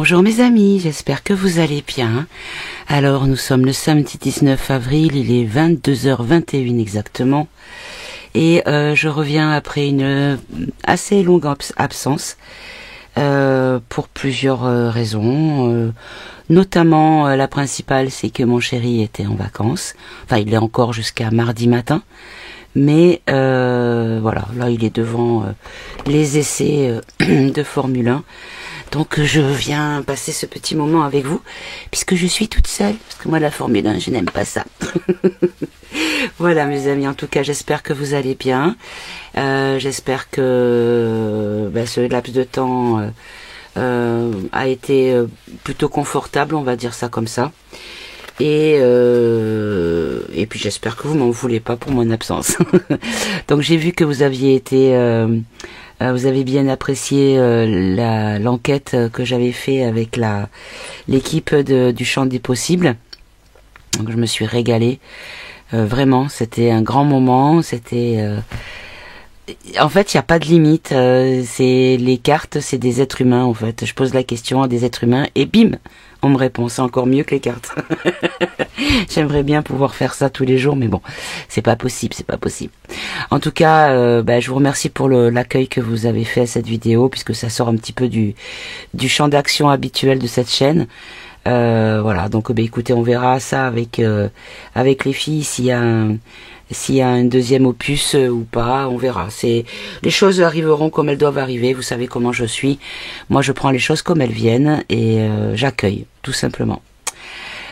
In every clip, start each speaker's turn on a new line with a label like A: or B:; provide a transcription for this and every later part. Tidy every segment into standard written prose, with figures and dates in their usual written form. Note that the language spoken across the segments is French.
A: Bonjour mes amis, j'espère que vous allez bien. Alors nous sommes le samedi 19 avril, il est 22h21 exactement. Et je reviens après une assez longue absence pour plusieurs raisons. Notamment la principale, c'est que mon chéri était en vacances. Enfin, il est encore jusqu'à mardi matin. Mais voilà, là il est devant les essais de Formule 1. Donc je viens passer ce petit moment avec vous, puisque je suis toute seule, parce que moi la Formule 1, je n'aime pas ça. Voilà mes amis, en tout cas j'espère que vous allez bien. J'espère que ce laps de temps a été plutôt confortable, on va dire ça comme ça. Et puis j'espère que vous m'en voulez pas pour mon absence. Donc j'ai vu que vous aviez été... vous avez bien apprécié l'enquête que j'avais fait avec l'équipe du Champ des Possibles. Donc je me suis régalée. Vraiment, c'était un grand moment. C'était... En fait, il n'y a pas de limite. C'est les cartes, c'est des êtres humains, en fait. Je pose la question à des êtres humains et bim, on me répond. C'est encore mieux que les cartes. J'aimerais bien pouvoir faire ça tous les jours, mais bon, c'est pas possible, c'est pas possible. En tout cas, je vous remercie pour l'accueil que vous avez fait à cette vidéo, puisque ça sort un petit peu du champ d'action habituel de cette chaîne. Voilà, donc écoutez, on verra ça avec les filles s'il y a un deuxième opus ou pas, on verra. Les choses arriveront comme elles doivent arriver. Vous savez comment je suis. Moi, je prends les choses comme elles viennent et j'accueille, tout simplement.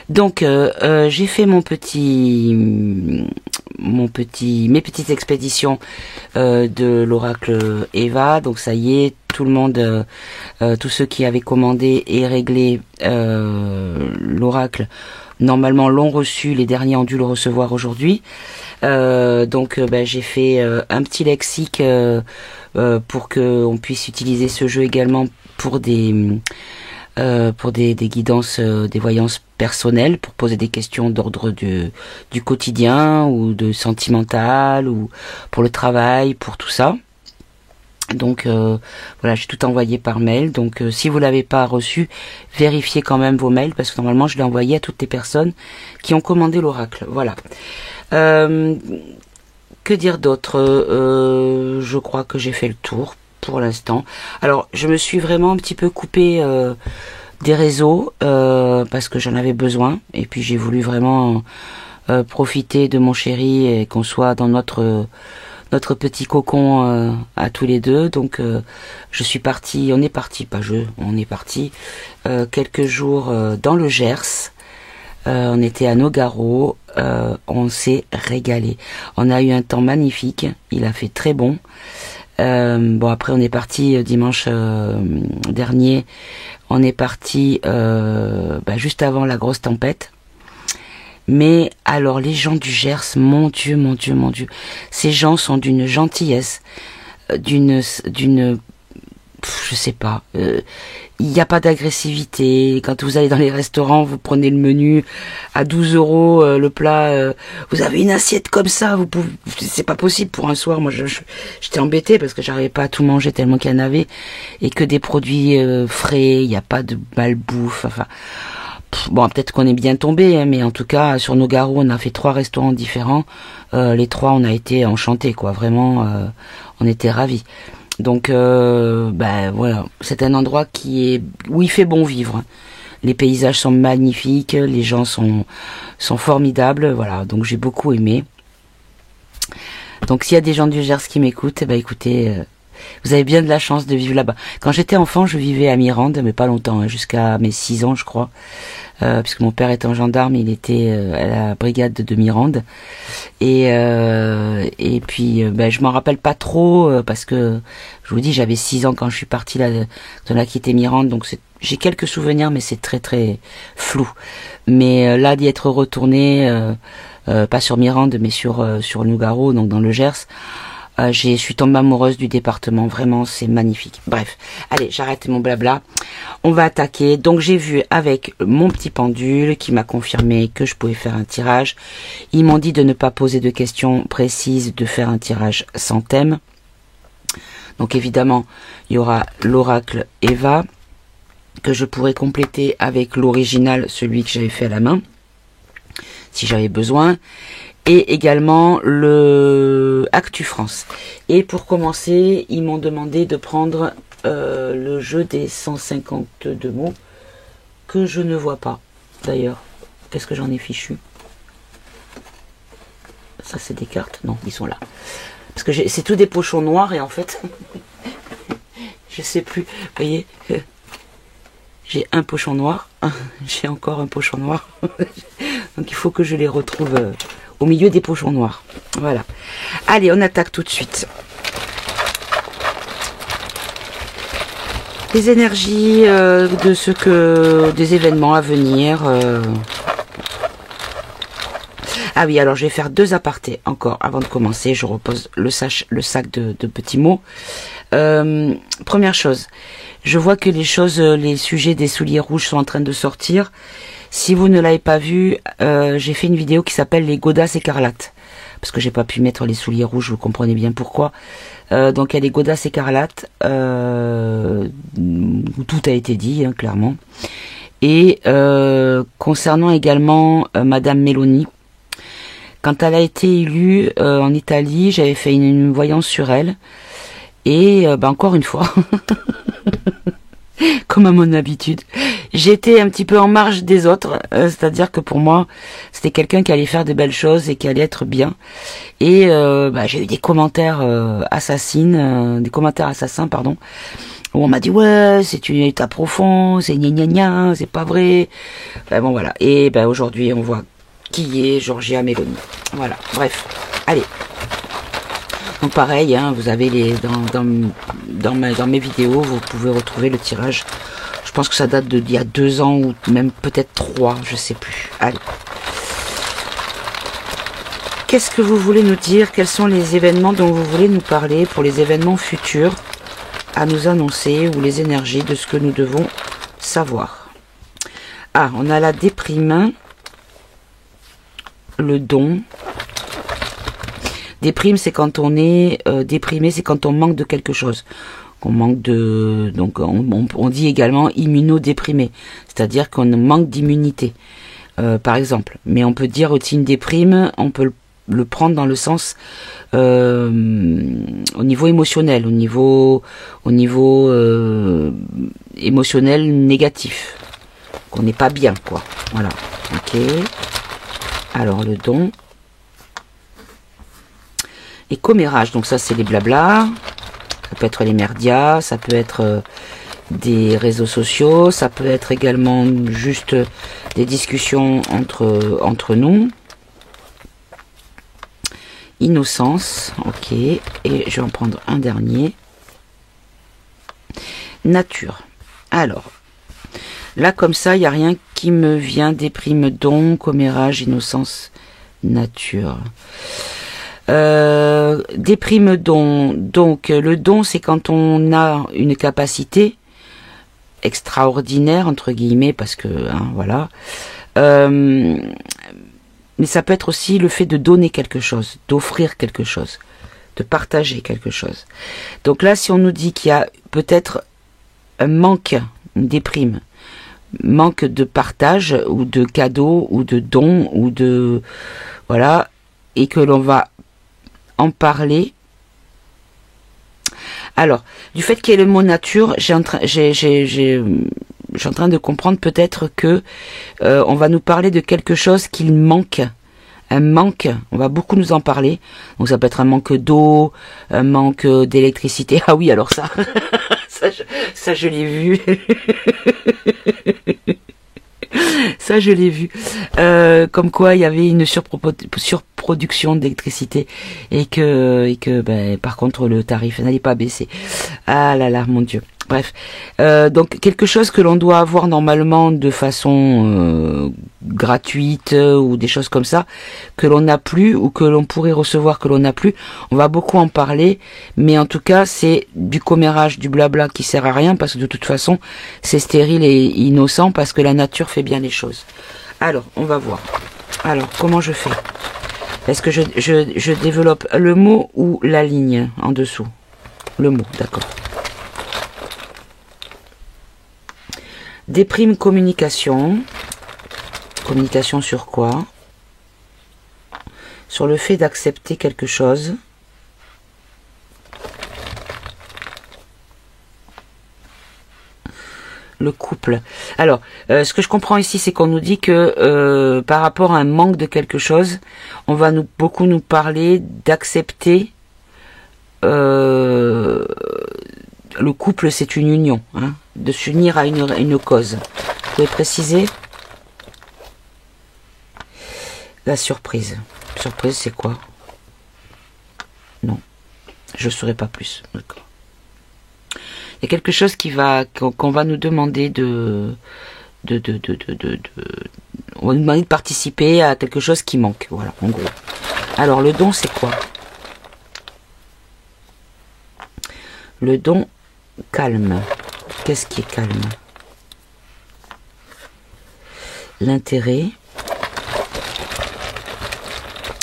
A: Donc, j'ai fait mes petites expéditions de l'oracle Eva. Donc ça y est, tout le monde, tous ceux qui avaient commandé et réglé l'oracle, normalement l'ont reçu. Les derniers ont dû le recevoir aujourd'hui. Donc j'ai fait un petit lexique pour que on puisse utiliser ce jeu également pour des guidances, des voyances personnelles, pour poser des questions d'ordre du quotidien ou de sentimental ou pour le travail, pour tout ça. Donc voilà, j'ai tout envoyé par mail. Donc si vous l'avez pas reçu, vérifiez quand même vos mails, parce que normalement je l'ai envoyé à toutes les personnes qui ont commandé l'oracle. Voilà. Que dire d'autre? Je crois que j'ai fait le tour pour l'instant. Alors je me suis vraiment un petit peu coupée des réseaux parce que j'en avais besoin, et puis j'ai voulu vraiment profiter de mon chéri et qu'on soit dans notre petit cocon à tous les deux. Donc on est parti quelques jours dans le Gers. On était à Nogaro, on s'est régalé. On a eu un temps magnifique, il a fait très bon. Bon, après on est parti dimanche dernier, on est parti juste avant la grosse tempête. Mais alors les gens du Gers, mon Dieu, mon Dieu, mon Dieu, ces gens sont d'une gentillesse, je sais pas, il n'y a pas d'agressivité. Quand vous allez dans les restaurants, vous prenez le menu à 12 €, le plat, vous avez une assiette comme ça, c'est pas possible pour un soir. Moi j'étais embêtée parce que j'arrivais pas à tout manger tellement qu'il y en avait, et que des produits frais, il n'y a pas de malbouffe, enfin... Bon, peut-être qu'on est bien tombé, hein, mais en tout cas sur Nogaro on a fait 3 restaurants différents, les 3 on a été enchantés, quoi, vraiment on était ravis. Donc voilà, c'est un endroit où il fait bon vivre, hein. Les paysages sont magnifiques, les gens sont formidables, voilà, donc j'ai beaucoup aimé. Donc s'il y a des gens du Gers qui m'écoutent, écoutez, vous avez bien de la chance de vivre là-bas. Quand j'étais enfant, je vivais à Mirande, mais pas longtemps, hein, jusqu'à mes 6 ans, je crois. Puisque mon père étant gendarme, il était à la brigade de Mirande. Et puis, je m'en rappelle pas trop, parce que, je vous dis, j'avais 6 ans quand je suis partie là, on a quitté Mirande, donc j'ai quelques souvenirs, mais c'est très très flou. Mais là, d'y être retourné, pas sur Mirande, mais sur Nogaro, donc dans le Gers, je suis tombée amoureuse du département, vraiment c'est magnifique. Bref, allez, j'arrête mon blabla, on va attaquer. Donc j'ai vu avec mon petit pendule qui m'a confirmé que je pouvais faire un tirage. Ils m'ont dit de ne pas poser de questions précises, de faire un tirage sans thème. Donc évidemment, il y aura l'oracle Eva. que je pourrais compléter avec l'original, celui que j'avais fait à la main, si j'avais besoin, et également le Actu France. Et pour commencer, ils m'ont demandé de prendre le jeu des 152 mots, que je ne vois pas, d'ailleurs. Qu'est-ce que j'en ai fichu? Ça, c'est des cartes? Non, ils sont là. Parce que c'est tout des pochons noirs, et en fait, je sais plus, vous voyez, j'ai un pochon noir, j'ai encore un pochon noir, donc il faut que je les retrouve au milieu des pochons noirs. Voilà. Allez, on attaque tout de suite. Les énergies des événements à venir. Ah oui, alors je vais faire 2 apartés encore avant de commencer. Je repose le sac de petits mots. Première chose, je vois que les sujets des souliers rouges sont en train de sortir. Si vous ne l'avez pas vu, j'ai fait une vidéo qui s'appelle les godasses écarlates. Parce que j'ai pas pu mettre les souliers rouges, vous comprenez bien pourquoi. Donc il y a les godasses écarlates, où tout a été dit, hein, clairement. Et concernant également Madame Meloni, quand elle a été élue en Italie, j'avais fait une voyance sur elle. Et encore une fois, comme à mon habitude, j'étais un petit peu en marge des autres. C'est-à-dire que pour moi, c'était quelqu'un qui allait faire de belles choses et qui allait être bien. Et j'ai eu des commentaires assassins, pardon, où on m'a dit ouais, c'est une état profond, c'est gna gna gna, c'est pas vrai. Bon voilà. Et aujourd'hui, on voit qui est Giorgia Meloni. Voilà. Bref. Allez. Donc pareil, hein, vous avez dans mes vidéos, vous pouvez retrouver le tirage. Je pense que ça date d'il y a 2 ans ou même peut-être 3, je sais plus. Allez. Qu'est-ce que vous voulez nous dire? Quels sont les événements dont vous voulez nous parler pour les événements futurs à nous annoncer, ou les énergies de ce que nous devons savoir? Ah, on a la déprime, le don. Déprime, c'est quand on est déprimé, c'est quand on manque de quelque chose. On manque de, donc on dit également immunodéprimé, c'est-à-dire qu'on manque d'immunité, par exemple. Mais on peut dire aussi une déprime, on peut le prendre dans le sens au niveau émotionnel, au niveau émotionnel négatif, qu'on n'est pas bien, quoi. Voilà. Ok. Alors le don. Et commérage, donc ça c'est les blabla, ça peut être les merdias, ça peut être des réseaux sociaux, ça peut être également juste des discussions entre nous. Innocence, ok, et je vais en prendre un dernier. Nature. Alors, là comme ça, il n'y a rien qui me vient. Déprime, don, commérage, innocence, nature. Déprime, don. Donc le don, c'est quand on a une capacité extraordinaire entre guillemets, parce que hein, voilà. Mais ça peut être aussi le fait de donner quelque chose, d'offrir quelque chose, de partager quelque chose. Donc là, si on nous dit qu'il y a peut-être un manque, une déprime, manque de partage ou de cadeaux ou de dons ou de voilà, et que l'on va en parler. Alors, du fait qu'il y ait le mot nature, je suis en train de comprendre peut-être que on va nous parler de quelque chose qu'il manque. Un manque, on va beaucoup nous en parler. Donc ça peut être un manque d'eau, un manque d'électricité. Ah oui, alors ça, ça je l'ai vu. Ça je l'ai vu. Comme quoi il y avait une surproduction d'électricité et que par contre le tarif n'allait pas baisser. Ah là là, mon Dieu. Bref, donc quelque chose que l'on doit avoir normalement de façon gratuite ou des choses comme ça, que l'on n'a plus ou que l'on pourrait recevoir que l'on n'a plus, on va beaucoup en parler, mais en tout cas c'est du commérage, du blabla qui sert à rien parce que de toute façon c'est stérile et innocent parce que la nature fait bien les choses. Alors, on va voir. Alors, comment je fais? Est-ce que je développe le mot ou la ligne en dessous? Le mot, d'accord. Déprime communication. Communication sur quoi? Sur le fait d'accepter quelque chose. Le couple. Alors, ce que je comprends ici, c'est qu'on nous dit que par rapport à un manque de quelque chose, on va beaucoup nous parler d'accepter. Le couple, c'est une union, hein, de s'unir à une cause. Vous pouvez préciser? La surprise. Surprise, c'est quoi? Non, je ne saurais pas plus. D'accord. Il y a quelque chose qu'on va nous demander on va nous demander de participer à quelque chose qui manque. Voilà, en gros. Alors, le don, c'est quoi? Le don, calme. Qu'est-ce qui est calme? L'intérêt.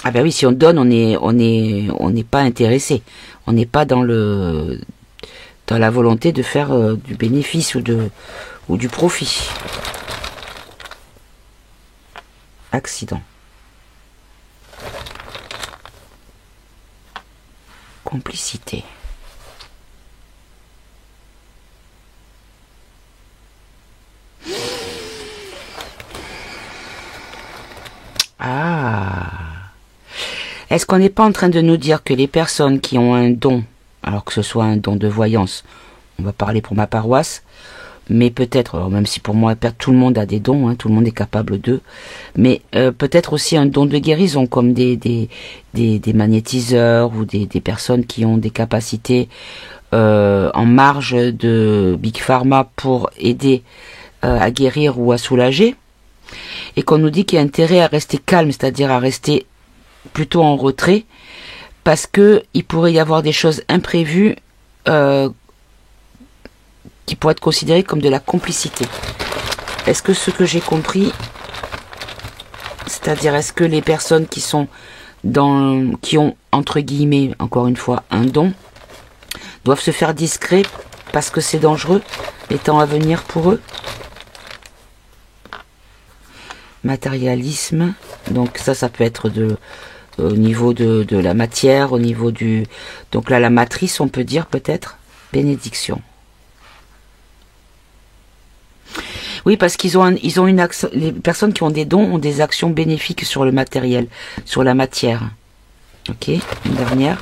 A: Ah ben oui, si on donne, on n'est pas intéressé. On n'est pas dans la volonté de faire du bénéfice ou du profit. Accident. Complicité. Ah. Est-ce qu'on n'est pas en train de nous dire que les personnes qui ont un don, alors que ce soit un don de voyance, on va parler pour ma paroisse, mais peut-être, même si pour moi tout le monde a des dons, hein, tout le monde est capable d'eux, mais peut-être aussi un don de guérison, comme des magnétiseurs ou des personnes qui ont des capacités en marge de Big Pharma pour aider à guérir ou à soulager, et qu'on nous dit qu'il y a intérêt à rester calme, c'est-à-dire à rester plutôt en retrait, parce que il pourrait y avoir des choses imprévues qui pourraient être considérées comme de la complicité. Est-ce que ce que j'ai compris, c'est-à-dire est-ce que les personnes qui ont entre guillemets, encore une fois, un don, doivent se faire discret parce que c'est dangereux, les temps à venir pour eux? Matérialisme, donc ça peut être au niveau de la matière, au niveau donc là la matrice, on peut dire peut-être bénédiction. Oui, parce qu'ils ont une action, les personnes qui ont des dons ont des actions bénéfiques sur le matériel, sur la matière. Ok, une dernière.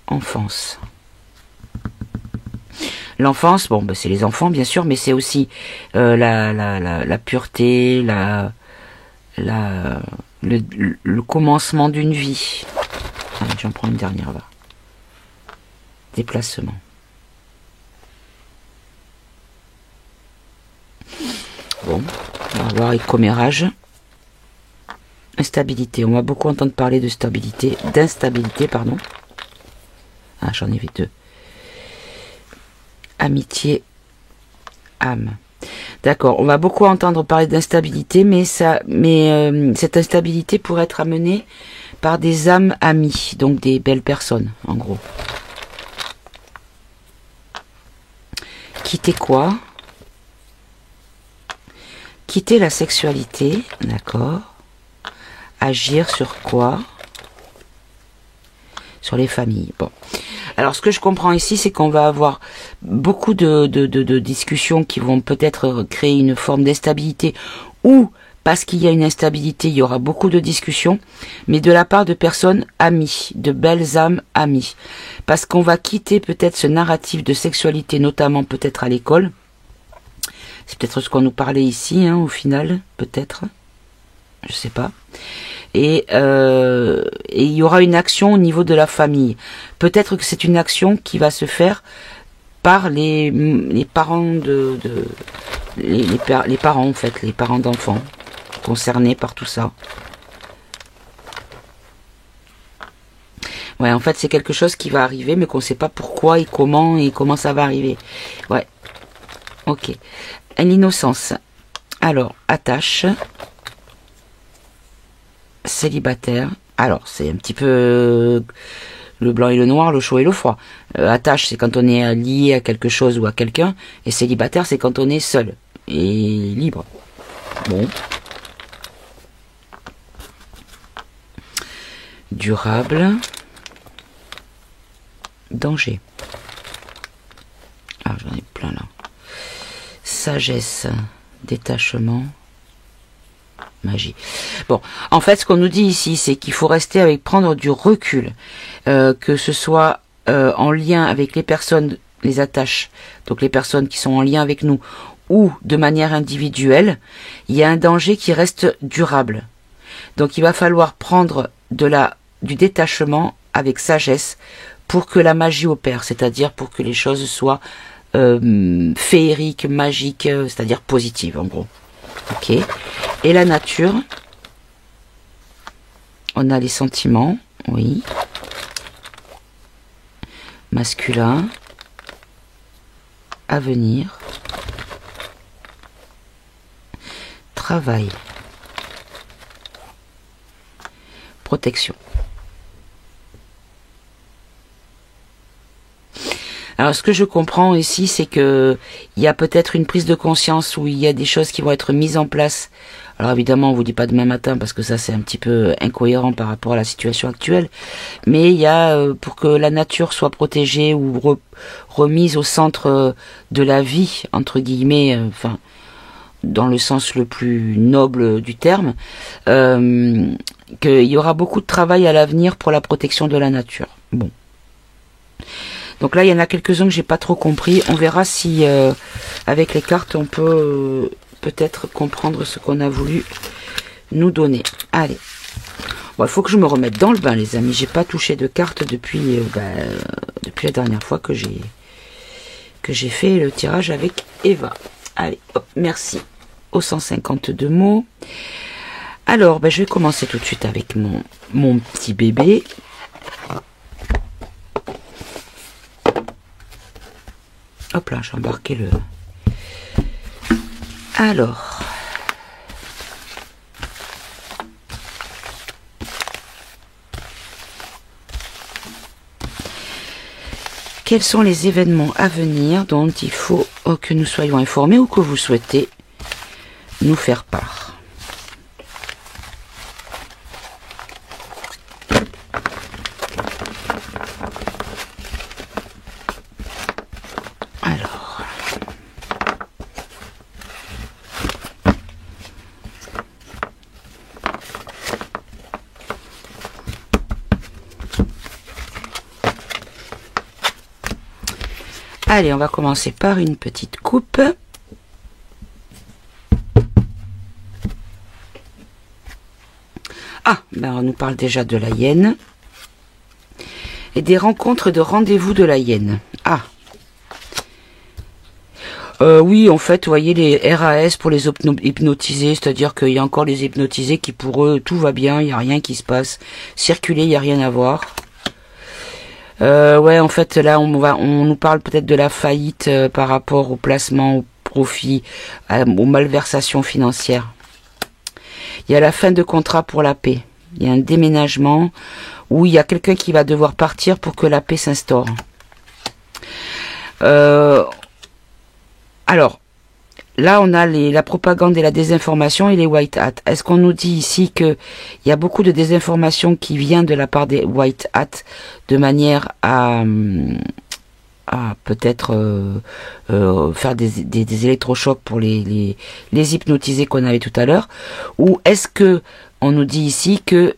A: Enfance. L'enfance, bon, ben c'est les enfants bien sûr, mais c'est aussi la pureté, le commencement d'une vie. Allez, j'en prends une dernière là. Déplacement. Bon, on va voir commérage. Instabilité. On va beaucoup entendre parler de stabilité, d'instabilité, pardon. Ah, j'en ai vu deux. Amitié, âme. D'accord, on va beaucoup entendre parler d'instabilité, mais cette instabilité pourrait être amenée par des âmes amies, donc des belles personnes, en gros. Quitter quoi? Quitter la sexualité, d'accord. Agir sur quoi? Sur les familles. Bon. Alors, ce que je comprends ici, c'est qu'on va avoir beaucoup de discussions qui vont peut-être créer une forme d'instabilité, ou parce qu'il y a une instabilité, il y aura beaucoup de discussions, mais de la part de personnes amies, de belles âmes amies. Parce qu'on va quitter peut-être ce narratif de sexualité, notamment peut-être à l'école. C'est peut-être ce qu'on nous parlait ici, hein, au final, peut-être. Je sais pas. Et il y aura une action au niveau de la famille. Peut-être que c'est une action qui va se faire par les parents les parents en fait, les parents d'enfants concernés par tout ça. Ouais, en fait, c'est quelque chose qui va arriver, mais qu'on ne sait pas pourquoi et comment ça va arriver. Ouais. Ok. L'innocence. Alors, attache. Célibataire. Alors, c'est un petit peu le blanc et le noir, le chaud et le froid. Attache, c'est quand on est lié à quelque chose ou à quelqu'un, et célibataire, c'est quand on est seul et libre. Bon. Durable. Danger. Ah, j'en ai plein là. Sagesse. Détachement. Magie. Bon, en fait, ce qu'on nous dit ici, c'est qu'il faut rester avec, prendre du recul, que ce soit en lien avec les personnes, les attaches, donc les personnes qui sont en lien avec nous, ou de manière individuelle, il y a un danger qui reste durable. Donc, il va falloir prendre du détachement avec sagesse pour que la magie opère, c'est-à-dire pour que les choses soient féeriques, magiques, c'est-à-dire positives, en gros. Ok. Et la nature, on a les sentiments, oui. Masculin, avenir, travail, protection. Alors, ce que je comprends ici, c'est que il y a peut-être une prise de conscience où il y a des choses qui vont être mises en place. Alors, évidemment, on vous dit pas demain matin parce que ça, c'est un petit peu incohérent par rapport à la situation actuelle. Mais il y a, pour que la nature soit protégée ou remise au centre de la vie, entre guillemets, enfin, dans le sens le plus noble du terme, qu'il y aura beaucoup de travail à l'avenir pour la protection de la nature. Bon. Donc là, il y en a quelques-uns que j'ai pas trop compris. On verra si, avec les cartes, on peut peut-être comprendre ce qu'on a voulu nous donner. Allez. Bon, il faut que je me remette dans le bain, les amis. J'ai pas touché de cartes depuis la dernière fois que j'ai fait le tirage avec Eva. Allez, hop, merci aux 152 mots. Alors, je vais commencer tout de suite avec mon petit bébé. Hop là, j'ai embarqué le... Alors... Quels sont les événements à venir dont il faut que nous soyons informés ou que vous souhaitez nous faire part? Allez, on va commencer par une petite coupe. Ah, on nous parle déjà de la hyène. Et des rencontres de rendez-vous de la hyène. Ah. Oui, en fait, vous voyez, les RAS pour les hypnotisés, c'est-à-dire qu'il y a encore les hypnotisés qui, pour eux, tout va bien, il n'y a rien qui se passe. Circuler, il n'y a rien à voir. Ouais, en fait, là, on nous parle peut-être de la faillite par rapport au placement, au profit, aux malversations financières. Il y a la fin de contrat pour la paix. Il y a un déménagement où il y a quelqu'un qui va devoir partir pour que la paix s'instaure. Alors, là, on a la propagande et la désinformation et les white hats. Est-ce qu'on nous dit ici que il y a beaucoup de désinformation qui vient de la part des white hats de manière à peut-être faire des électrochocs pour les hypnotisés qu'on avait tout à l'heure, ou est-ce que on nous dit ici que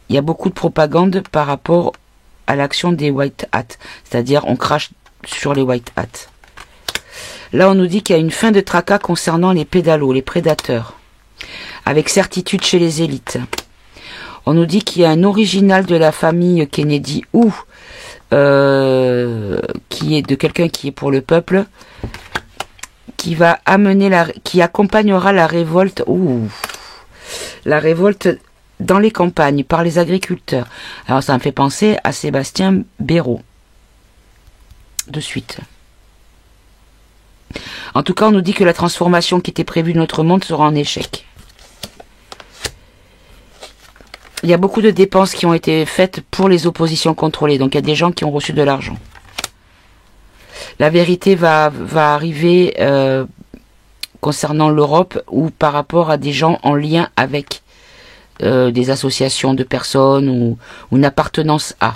A: il y a beaucoup de propagande par rapport à l'action des white hats, c'est-à-dire on crache sur les white hats. Là, on nous dit qu'il y a une fin de tracas concernant les pédalos, les prédateurs, avec certitude chez les élites. On nous dit qu'il y a un original de la famille Kennedy ou qui est de quelqu'un qui est pour le peuple, qui va amener qui accompagnera la révolte. La révolte dans les campagnes par les agriculteurs. Alors, ça me fait penser à Sébastien Béraud. De suite. En tout cas, on nous dit que la transformation qui était prévue de notre monde sera en échec. il y a beaucoup de dépenses qui ont été faites pour les oppositions contrôlées. Donc il y a des gens qui ont reçu de l'argent. La vérité va arriver concernant l'Europe ou par rapport à des gens en lien avec des associations de personnes ou une appartenance à.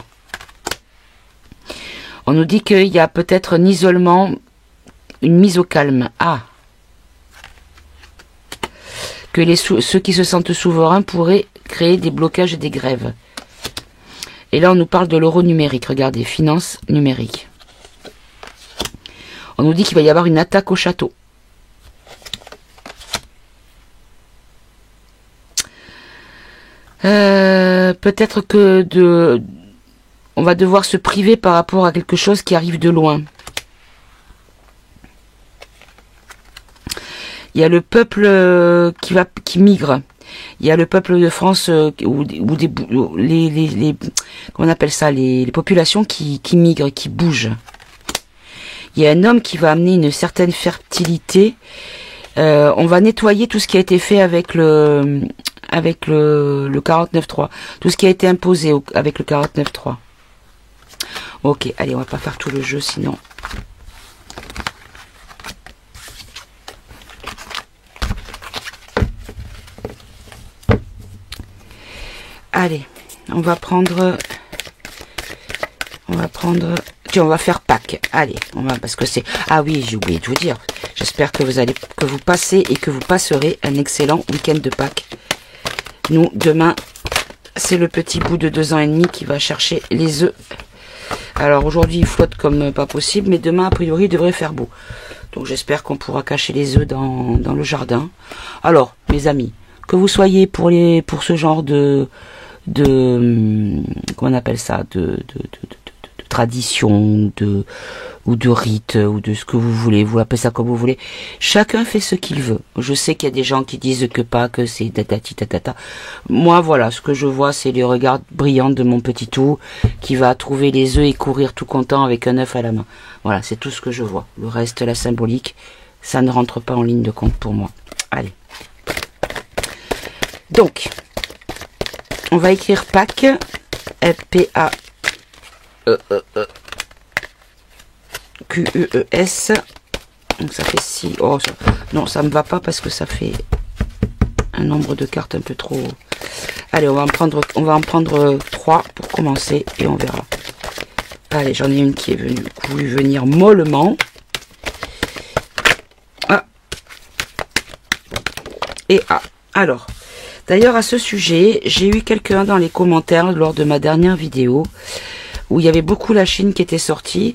A: On nous dit qu'il y a peut-être un isolement, une mise au calme. Ah, que ceux qui se sentent souverains pourraient créer des blocages et des grèves. Et là, on nous parle de l'euro numérique. Regardez, finances numériques. On nous dit qu'il va y avoir une attaque au château. Peut-être que on va devoir se priver par rapport à quelque chose qui arrive de loin. Il y a le peuple qui migre. Il y a le peuple de France comment on appelle ça, les populations qui migrent, qui bougent. Il y a un homme qui va amener une certaine fertilité. On va nettoyer tout ce qui a été fait avec le 49.3. Tout ce qui a été imposé avec le 49.3. Ok, allez, on va pas faire tout le jeu sinon. Allez, on va prendre... Tiens, on va faire Pâques. Allez, parce que c'est... Ah oui, j'ai oublié de vous dire. J'espère que vous passez et que vous passerez un excellent week-end de Pâques. Nous, demain, c'est le petit bout de 2 ans et demi qui va chercher les œufs. Alors aujourd'hui, il flotte comme pas possible, mais demain, a priori, il devrait faire beau. Donc j'espère qu'on pourra cacher les œufs dans le jardin. Alors, mes amis, que vous soyez pour ce genre de comment on appelle ça, de tradition, ou de rite, ou de ce que vous voulez, vous appelez ça comme vous voulez. Chacun fait ce qu'il veut. Je sais qu'il y a des gens qui disent que c'est tatati tatata. Moi, voilà, ce que je vois, c'est les regards brillants de mon petit tout, qui va trouver les œufs et courir tout content avec un œuf à la main. Voilà, c'est tout ce que je vois. Le reste, la symbolique, ça ne rentre pas en ligne de compte pour moi. Allez. Donc, on va écrire Pâques, Q-E-E-S. Donc ça fait 6. Oh, non, ça me va pas parce que ça fait un nombre de cartes un peu trop. Allez, on va en prendre 3 pour commencer et on verra. Allez, j'en ai une qui est voulu venir mollement. Ah. Et ah. Alors, d'ailleurs, à ce sujet, j'ai eu quelqu'un dans les commentaires lors de ma dernière vidéo où il y avait beaucoup la Chine qui était sortie,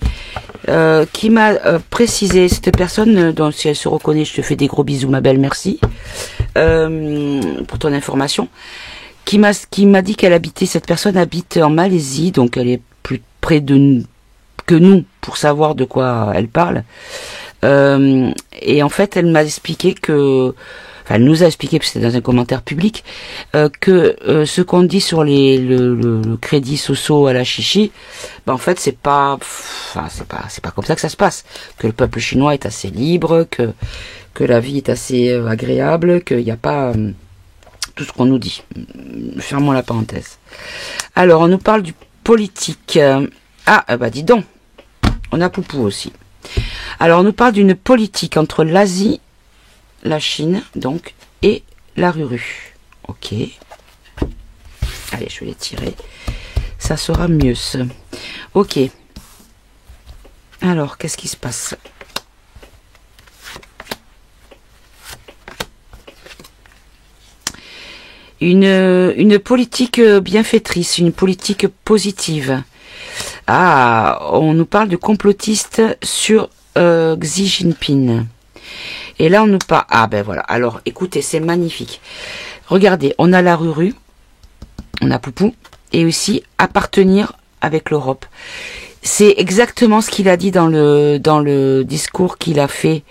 A: qui m'a précisé, cette personne, dont si elle se reconnaît, je te fais des gros bisous ma belle, merci, pour ton information, qui m'a dit qu'elle habitait, cette personne habite en Malaisie, donc elle est plus près que nous pour savoir de quoi elle parle, et en fait elle m'a expliqué que, elle nous a expliqué, parce que c'était dans un commentaire public, que ce qu'on dit sur le crédit socio à la chichi, ben en fait c'est pas comme ça que ça se passe. Que le peuple chinois est assez libre, que la vie est assez agréable, qu'il n'y a pas tout ce qu'on nous dit. Fermons la parenthèse. Alors on nous parle du politique. Ah bah dis donc, on a Poupou aussi. Alors on nous parle d'une politique entre l'Asie, la Chine, donc, et la Ruru. Ok. Allez, je vais les tirer. Ça sera mieux. Ok. Alors, qu'est-ce qui se passe? Une politique bienfaitrice, une politique positive. Ah, on nous parle de complotiste sur Xi Jinping. Et là, on nous parle... Ah, ben voilà. Alors, écoutez, c'est magnifique. Regardez, on a la Ruru, on a Poupou, et aussi appartenir avec l'Europe. C'est exactement ce qu'il a dit dans le discours qu'il a fait.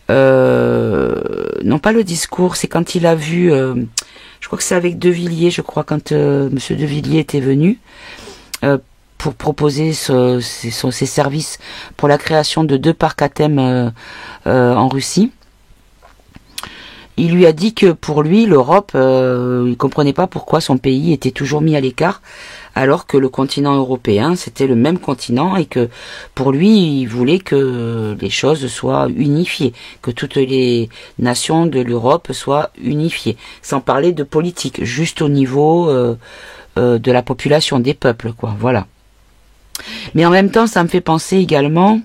A: Non, pas le discours, c'est quand il a vu... je crois que c'est avec De Villiers, je crois, quand Monsieur De Villiers était venu... pour proposer ses services pour la création de 2 parcs à thème en Russie. il lui a dit que pour lui, l'Europe, il comprenait pas pourquoi son pays était toujours mis à l'écart, alors que le continent européen, c'était le même continent, et que pour lui, il voulait que les choses soient unifiées, que toutes les nations de l'Europe soient unifiées, sans parler de politique, juste au niveau de la population, des peuples, quoi, voilà. Mais en même temps, ça me fait penser également,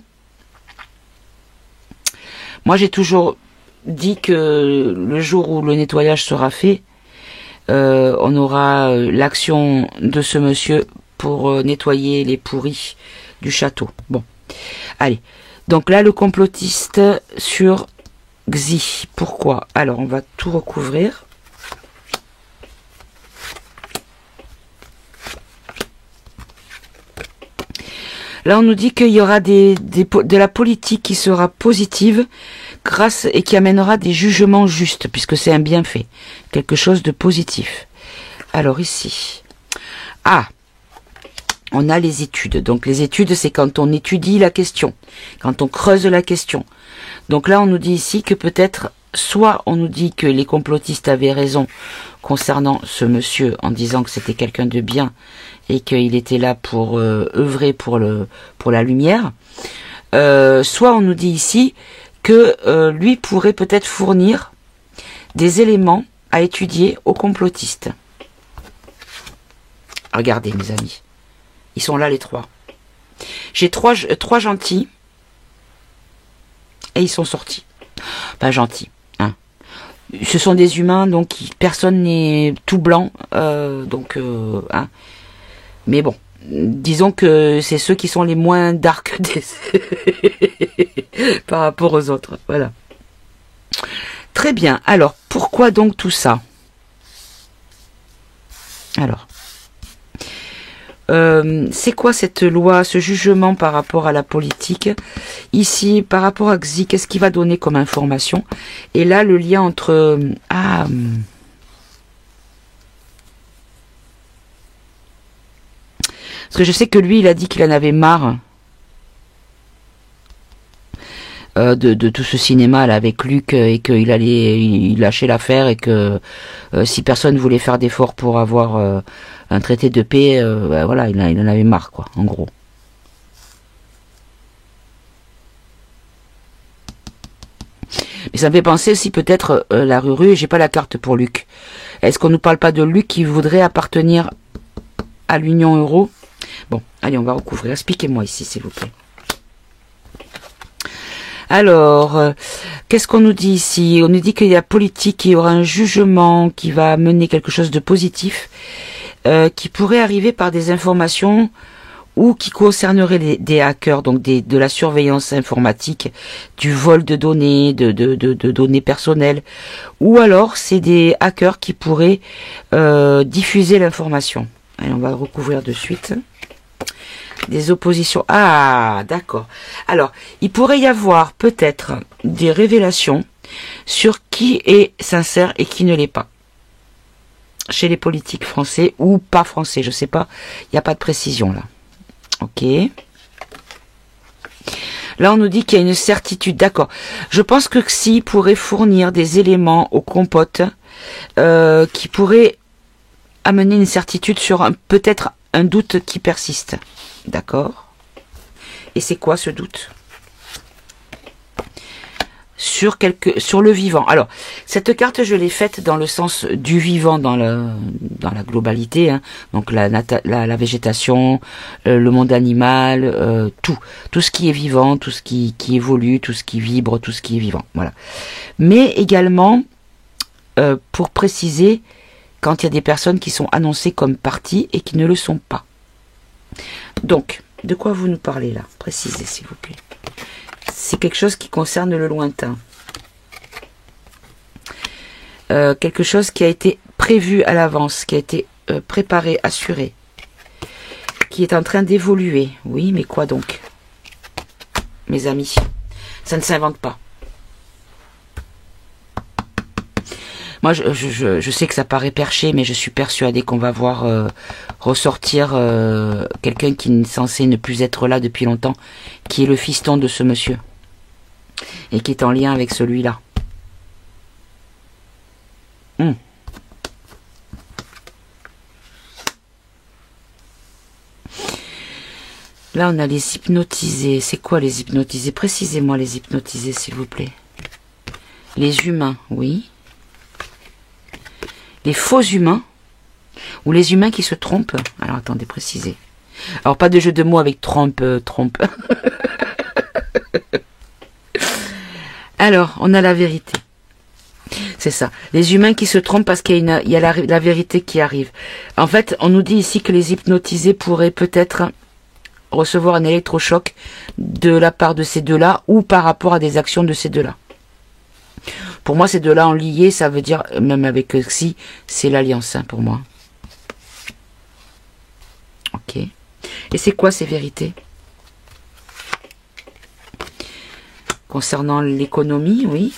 A: moi j'ai toujours dit que le jour où le nettoyage sera fait, on aura l'action de ce monsieur pour nettoyer les pourris du château. Bon, allez. Donc là, le complotiste sur Xi. Pourquoi? Alors, on va tout recouvrir. Là, on nous dit qu'il y aura de la politique qui sera positive grâce et qui amènera des jugements justes, puisque c'est un bienfait, quelque chose de positif. Alors ici, on a les études. Donc les études, c'est quand on étudie la question, quand on creuse la question. Donc là, on nous dit ici que peut-être, soit on nous dit que les complotistes avaient raison concernant ce monsieur en disant que c'était quelqu'un de bien et qu'il était là pour œuvrer pour la lumière, soit on nous dit ici que lui pourrait peut-être fournir des éléments à étudier aux complotistes. Regardez mes amis, ils sont là les trois. J'ai trois gentils et ils sont sortis. Pas gentils, hein. Ce sont des humains, donc personne n'est tout blanc, hein. Mais bon, disons que c'est ceux qui sont les moins dark par rapport aux autres. Voilà. Très bien. Alors, pourquoi donc tout ça? Alors, c'est quoi cette loi, ce jugement par rapport à la politique? Ici, par rapport à Xi, qu'est-ce qu'il va donner comme information? Et là, le lien entre... Parce que je sais que lui, il a dit qu'il en avait marre de tout ce cinéma là avec Luc, et il lâchait l'affaire, et que si personne voulait faire d'efforts pour avoir un traité de paix, voilà, il en avait marre, quoi, en gros. Mais ça me fait penser aussi peut-être la Ruru, j'ai pas la carte pour Luc. Est-ce qu'on nous parle pas de Luc qui voudrait appartenir à l'Union Euro? Bon, allez, on va recouvrir. Expliquez-moi ici, s'il vous plaît. Alors, qu'est-ce qu'on nous dit ici? On nous dit qu'il y a politique, qu'il y aura un jugement qui va mener quelque chose de positif, qui pourrait arriver par des informations ou qui concernerait des hackers, donc de la surveillance informatique, du vol de données, de données personnelles, ou alors c'est des hackers qui pourraient diffuser l'information. Allez, on va recouvrir de suite. Des oppositions. Ah, d'accord. Alors, il pourrait y avoir peut-être des révélations sur qui est sincère et qui ne l'est pas. Chez les politiques français ou pas français, je sais pas. Il n'y a pas de précision là. Ok. Là, on nous dit qu'il y a une certitude. D'accord. Je pense que Xi pourrait fournir des éléments aux compotes qui pourraient amener une certitude sur peut-être un doute qui persiste. D'accord. Et c'est quoi ce doute? Sur le vivant. Alors, cette carte, je l'ai faite dans le sens du vivant, dans la globalité, hein. Donc la végétation, le monde animal, tout ce qui est vivant, tout ce qui évolue, tout ce qui vibre, tout ce qui est vivant. Voilà. Mais également, pour préciser, quand il y a des personnes qui sont annoncées comme parties et qui ne le sont pas. Donc, de quoi vous nous parlez là? Précisez, s'il vous plaît. C'est quelque chose qui concerne le lointain. Quelque chose qui a été prévu à l'avance, qui a été préparé, assuré, qui est en train d'évoluer. Oui, mais quoi donc? Mes amis, ça ne s'invente pas. Moi, je sais que ça paraît perché, mais je suis persuadée qu'on va voir ressortir quelqu'un qui est censé ne plus être là depuis longtemps, qui est le fiston de ce monsieur, et qui est en lien avec celui-là. Là, on a les hypnotisés. C'est quoi les hypnotisés? Précisez-moi les hypnotisés, s'il vous plaît. Les humains, oui. Les faux humains. Ou les humains qui se trompent. Alors, attendez, précisez. Alors, pas de jeu de mots avec trompe. Alors, on a la vérité. C'est ça. Les humains qui se trompent parce qu'il y a la vérité qui arrive. En fait, on nous dit ici que les hypnotisés pourraient peut-être recevoir un électrochoc de la part de ces deux-là ou par rapport à des actions de ces deux-là. Pour moi, ces deux-là en lié, ça veut dire, même avec si, c'est l'alliance hein, pour moi. Ok. Et c'est quoi ces vérités? Concernant l'économie, oui.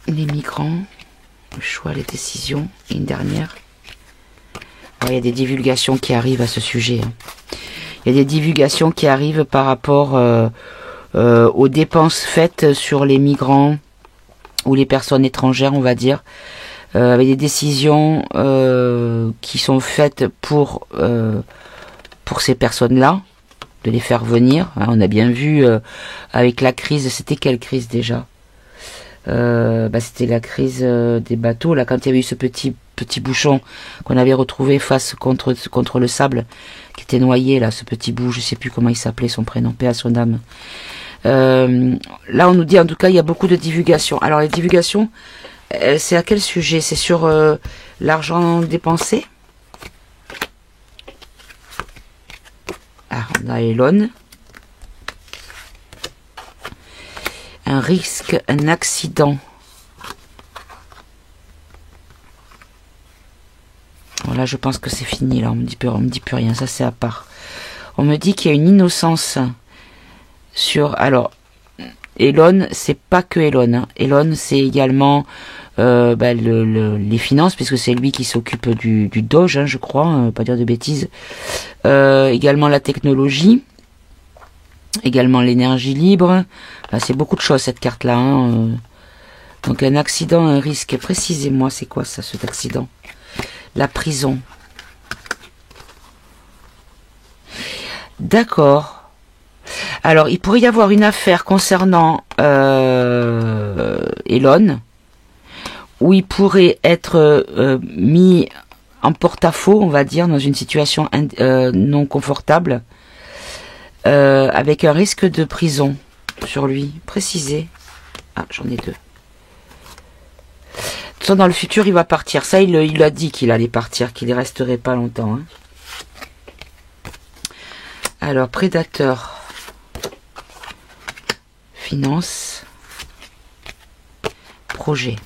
A: Les migrants, le choix, les décisions, et une dernière. Il y a des divulgations qui arrivent à ce sujet. Il y a des divulgations qui arrivent par rapport aux dépenses faites sur les migrants ou les personnes étrangères, on va dire, avec des décisions qui sont faites pour ces personnes-là, de les faire venir. On a bien vu avec la crise, c'était quelle crise déjà? C'était la crise des bateaux, là, quand il y avait eu ce petit bouchon qu'on avait retrouvé face contre le sable, qui était noyé, là, ce petit bout, je sais plus comment il s'appelait, son prénom, paix à son âme. Là, on nous dit, en tout cas, il y a beaucoup de divulgations. Alors, les divulgations, c'est à quel sujet? C'est sur l'argent dépensé? Ah, on a Elon. Un risque, un accident. Voilà, je pense que c'est fini, là, on me dit plus rien, ça c'est à part. On me dit qu'il y a une innocence sur... Alors, Elon, c'est pas que Elon. Hein. Elon, c'est également les finances, puisque c'est lui qui s'occupe du Doge, hein, je crois, pas dire de bêtises. Également la technologie. Également l'énergie libre. Là, c'est beaucoup de choses, cette carte-là. Hein. Donc, un accident, un risque. Précisez-moi, c'est quoi ça, cet accident? La prison. D'accord. Alors, il pourrait y avoir une affaire concernant Elon, où il pourrait être mis en porte-à-faux, on va dire, dans une situation non confortable, avec un risque de prison sur lui. Précisez. Ah, j'en ai deux. Ça, dans le futur, il va partir. Ça, il a dit qu'il allait partir, qu'il ne resterait pas longtemps. Hein. Alors, prédateur. Finance. Projet.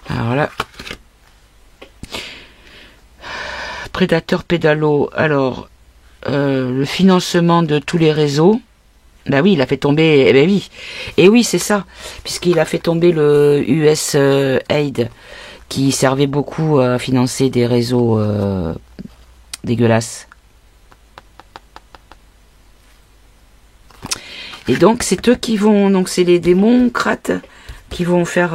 A: Alors là. Prédateur pédalo. Alors, le financement de tous les réseaux. Ben oui, il a fait tomber... Eh ben oui. Et oui, c'est ça. Puisqu'il a fait tomber le USAID, qui servait beaucoup à financer des réseaux dégueulasses. Et donc, c'est eux qui vont... Donc, c'est les démocrates qui vont faire...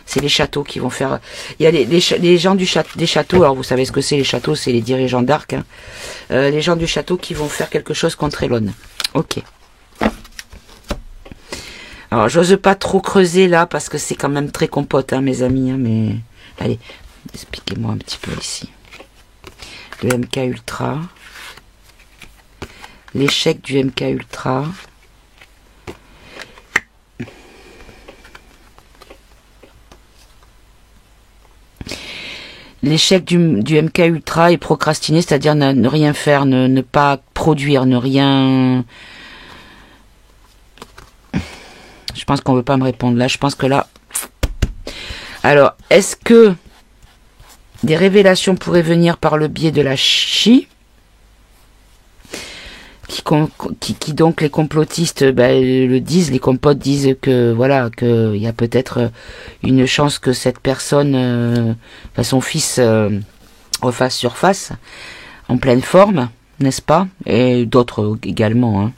A: c'est les châteaux qui vont faire... Il y a les gens des châteaux, alors vous savez ce que c'est les châteaux, c'est les dirigeants d'arc. Hein. Les gens du château qui vont faire quelque chose contre Elon. Ok. Alors, j'ose pas trop creuser là, parce que c'est quand même très compote, hein, mes amis. Hein, mais allez, expliquez-moi un petit peu ici. Le MK Ultra. L'échec du MK Ultra. L'échec du MK Ultra est procrastiner, c'est-à-dire ne rien faire, ne pas produire, ne rien... Je pense qu'on ne veut pas me répondre là. Je pense que là... Alors, est-ce que des révélations pourraient venir par le biais de la chi qui donc les complotistes le disent, les compotes disent que voilà, qu'il y a peut-être une chance que cette personne, son fils, refasse surface. en pleine forme, n'est-ce pas? Et d'autres également. Hein.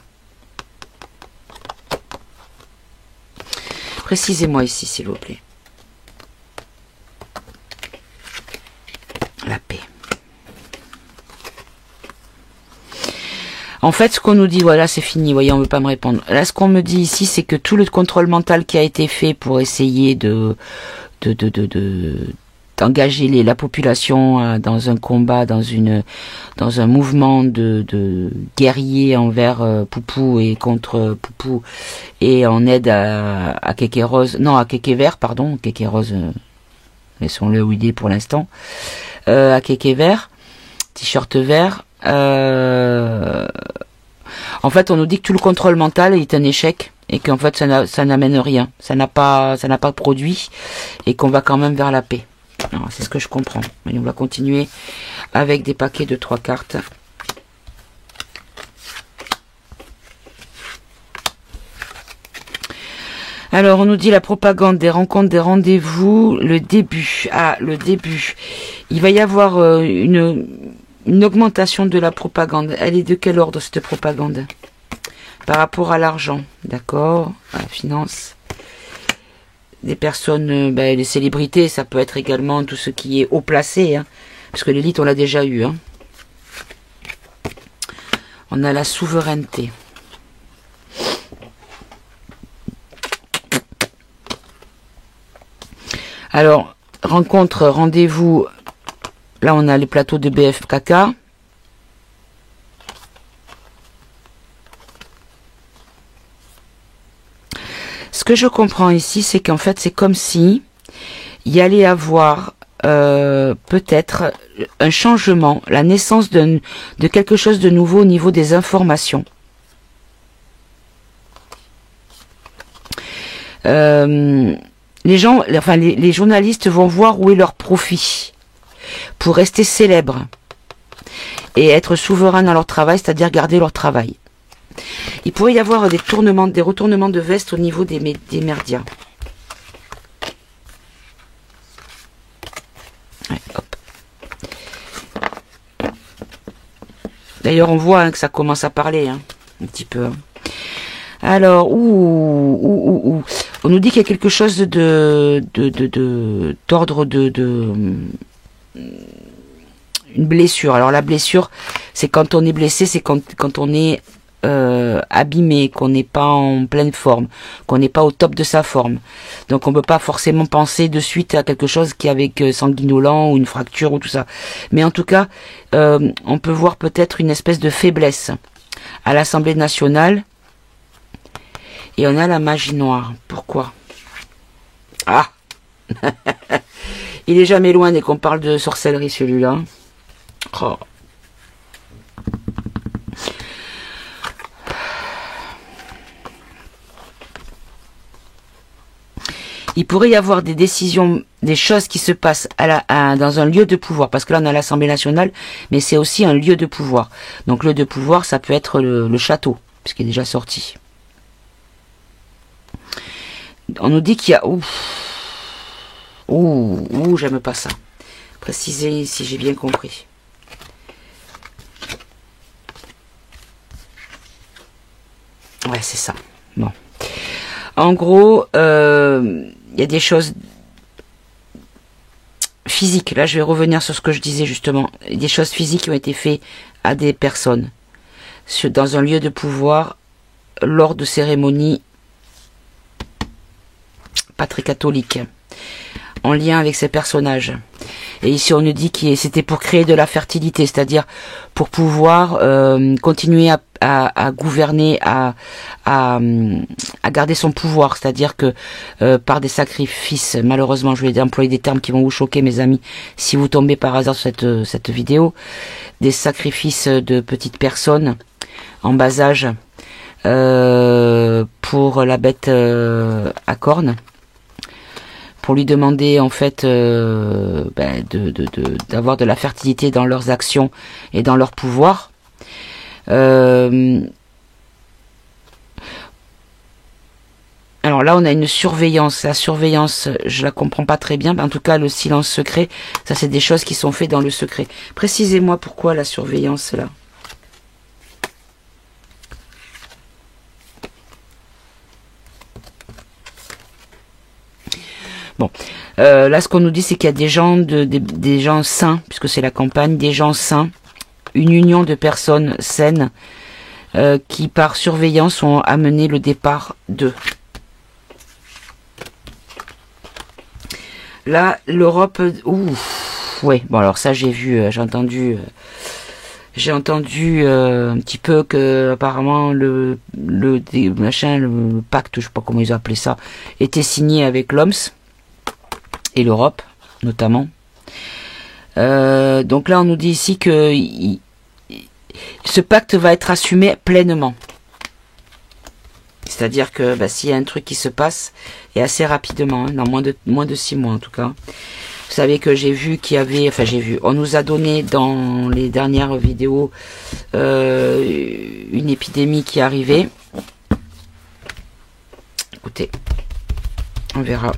A: Précisez-moi ici, s'il vous plaît. La paix. En fait, ce qu'on nous dit, voilà, c'est fini, voyez, on ne veut pas me répondre. Là, ce qu'on me dit ici, c'est que tout le contrôle mental qui a été fait pour essayer d'engager la population dans un combat, dans un mouvement de guerriers envers Poupou et contre Poupou et en aide à Kéké Rose, non à Kéké Vert, pardon, Kéké Rose, laissons-le où il est pour l'instant, à Kéké Vert, t-shirt vert. En fait, on nous dit que tout le contrôle mental est un échec et qu'en fait ça n'amène rien, ça n'a pas produit et qu'on va quand même vers la paix. C'est ce que je comprends. Mais on va continuer avec des paquets de 3 cartes. Alors, on nous dit la propagande, des rencontres, des rendez-vous, le début. Ah, le début. Il va y avoir une augmentation de la propagande. Elle est de quel ordre, cette propagande? Par rapport à l'argent, d'accord? À la finance. Des personnes, les célébrités, ça peut être également tout ce qui est haut placé, hein, parce que l'élite, on l'a déjà eu. Hein. On a la souveraineté. Alors, rencontre, rendez-vous, là on a les plateaux de BFKK. Ce que je comprends ici, c'est qu'en fait, c'est comme si il y allait avoir peut-être un changement, la naissance de quelque chose de nouveau au niveau des informations. Les gens, enfin les journalistes vont voir où est leur profit pour rester célèbres et être souverains dans leur travail, c'est-à-dire garder leur travail. Il pourrait y avoir des retournements de veste au niveau des merdias. Ouais, hop. D'ailleurs, on voit que ça commence à parler, hein, un petit peu. Hein. Alors, on nous dit qu'il y a quelque chose d'ordre une blessure. Alors la blessure, c'est quand on est blessé, c'est quand on est abîmé, qu'on n'est pas en pleine forme, qu'on n'est pas au top de sa forme. Donc on peut pas forcément penser de suite à quelque chose qui est avec sanguinolent ou une fracture ou tout ça. Mais en tout cas, on peut voir peut-être une espèce de faiblesse à l'Assemblée nationale. Et on a la magie noire. Pourquoi? Ah il est jamais loin dès qu'on parle de sorcellerie, celui-là. Oh. Il pourrait y avoir des décisions, des choses qui se passent dans un lieu de pouvoir. Parce que là, on a l'Assemblée nationale, mais c'est aussi un lieu de pouvoir. Donc, le lieu de pouvoir, ça peut être le château, puisqu'il est déjà sorti. On nous dit qu'il y a... Ouh, j'aime pas ça. Précisez si j'ai bien compris. Ouais, c'est ça. Bon. En gros, il y a des choses physiques. Là, je vais revenir sur ce que je disais justement. Des choses physiques qui ont été faites à des personnes dans un lieu de pouvoir lors de cérémonies pas très catholiques en lien avec ces personnages. Et ici, on nous dit que c'était pour créer de la fertilité, c'est-à-dire pour pouvoir continuer à gouverner, à garder son pouvoir, c'est-à-dire que par des sacrifices, malheureusement, je vais employer des termes qui vont vous choquer, mes amis, si vous tombez par hasard sur cette vidéo, des sacrifices de petites personnes en bas âge pour la bête à cornes, pour lui demander en fait d'avoir de la fertilité dans leurs actions et dans leur pouvoir. Un Alors là, on a une surveillance. La surveillance, je la comprends pas très bien. En tout cas, le silence secret, ça c'est des choses qui sont faites dans le secret. Précisez-moi pourquoi la surveillance là. Bon, là ce qu'on nous dit c'est qu'il y a des gens, des gens sains, puisque c'est la campagne, des gens sains, une union de personnes saines qui par surveillance ont amené le départ d'eux. Là, l'Europe, ouf, ouais, bon alors ça j'ai vu, j'ai entendu un petit peu que apparemment le pacte, je sais pas comment ils ont appelé ça, était signé avec l'OMS et l'Europe notamment. Donc là on nous dit ici que ce pacte va être assumé pleinement. C'est-à-dire que s'il y a un truc qui se passe, et assez rapidement, hein, dans moins de 6 mois en tout cas. Vous savez que j'ai vu qu'il y avait, on nous a donné dans les dernières vidéos une épidémie qui arrivait. Écoutez, on verra.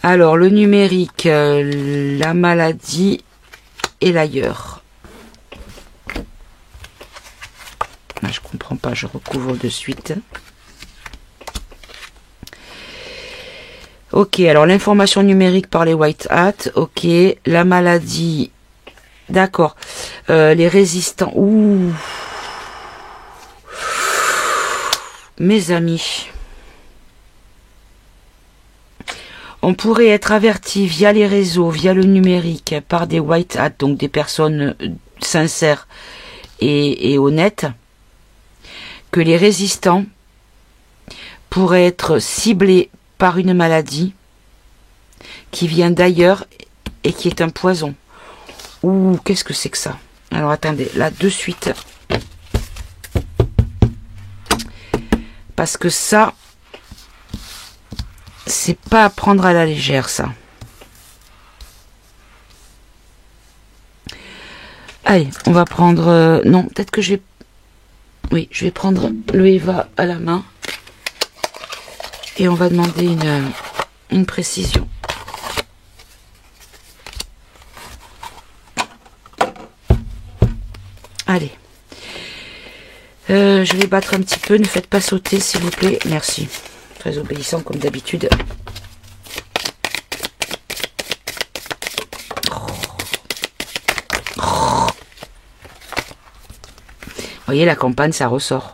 A: Alors, le numérique, la maladie et l'ailleurs. Je comprends pas, je recouvre de suite. Ok, alors l'information numérique par les White Hat, ok. La maladie, d'accord. Les résistants, ouh. Mes amis. On pourrait être averti via les réseaux, via le numérique, par des White Hat, donc des personnes sincères et honnêtes, que les résistants pourraient être ciblés par une maladie qui vient d'ailleurs et qui est un poison. Ouh, qu'est-ce que c'est que ça? Alors attendez, là de suite. Parce que ça, c'est pas à prendre à la légère, ça. Allez, on va prendre... non, peut-être que je vais... Oui, je vais prendre le Eva à la main. Et on va demander une précision. Allez. Je vais battre un petit peu. Ne faites pas sauter, s'il vous plaît. Merci. Très obéissant, comme d'habitude. Vous voyez, la campagne, ça ressort.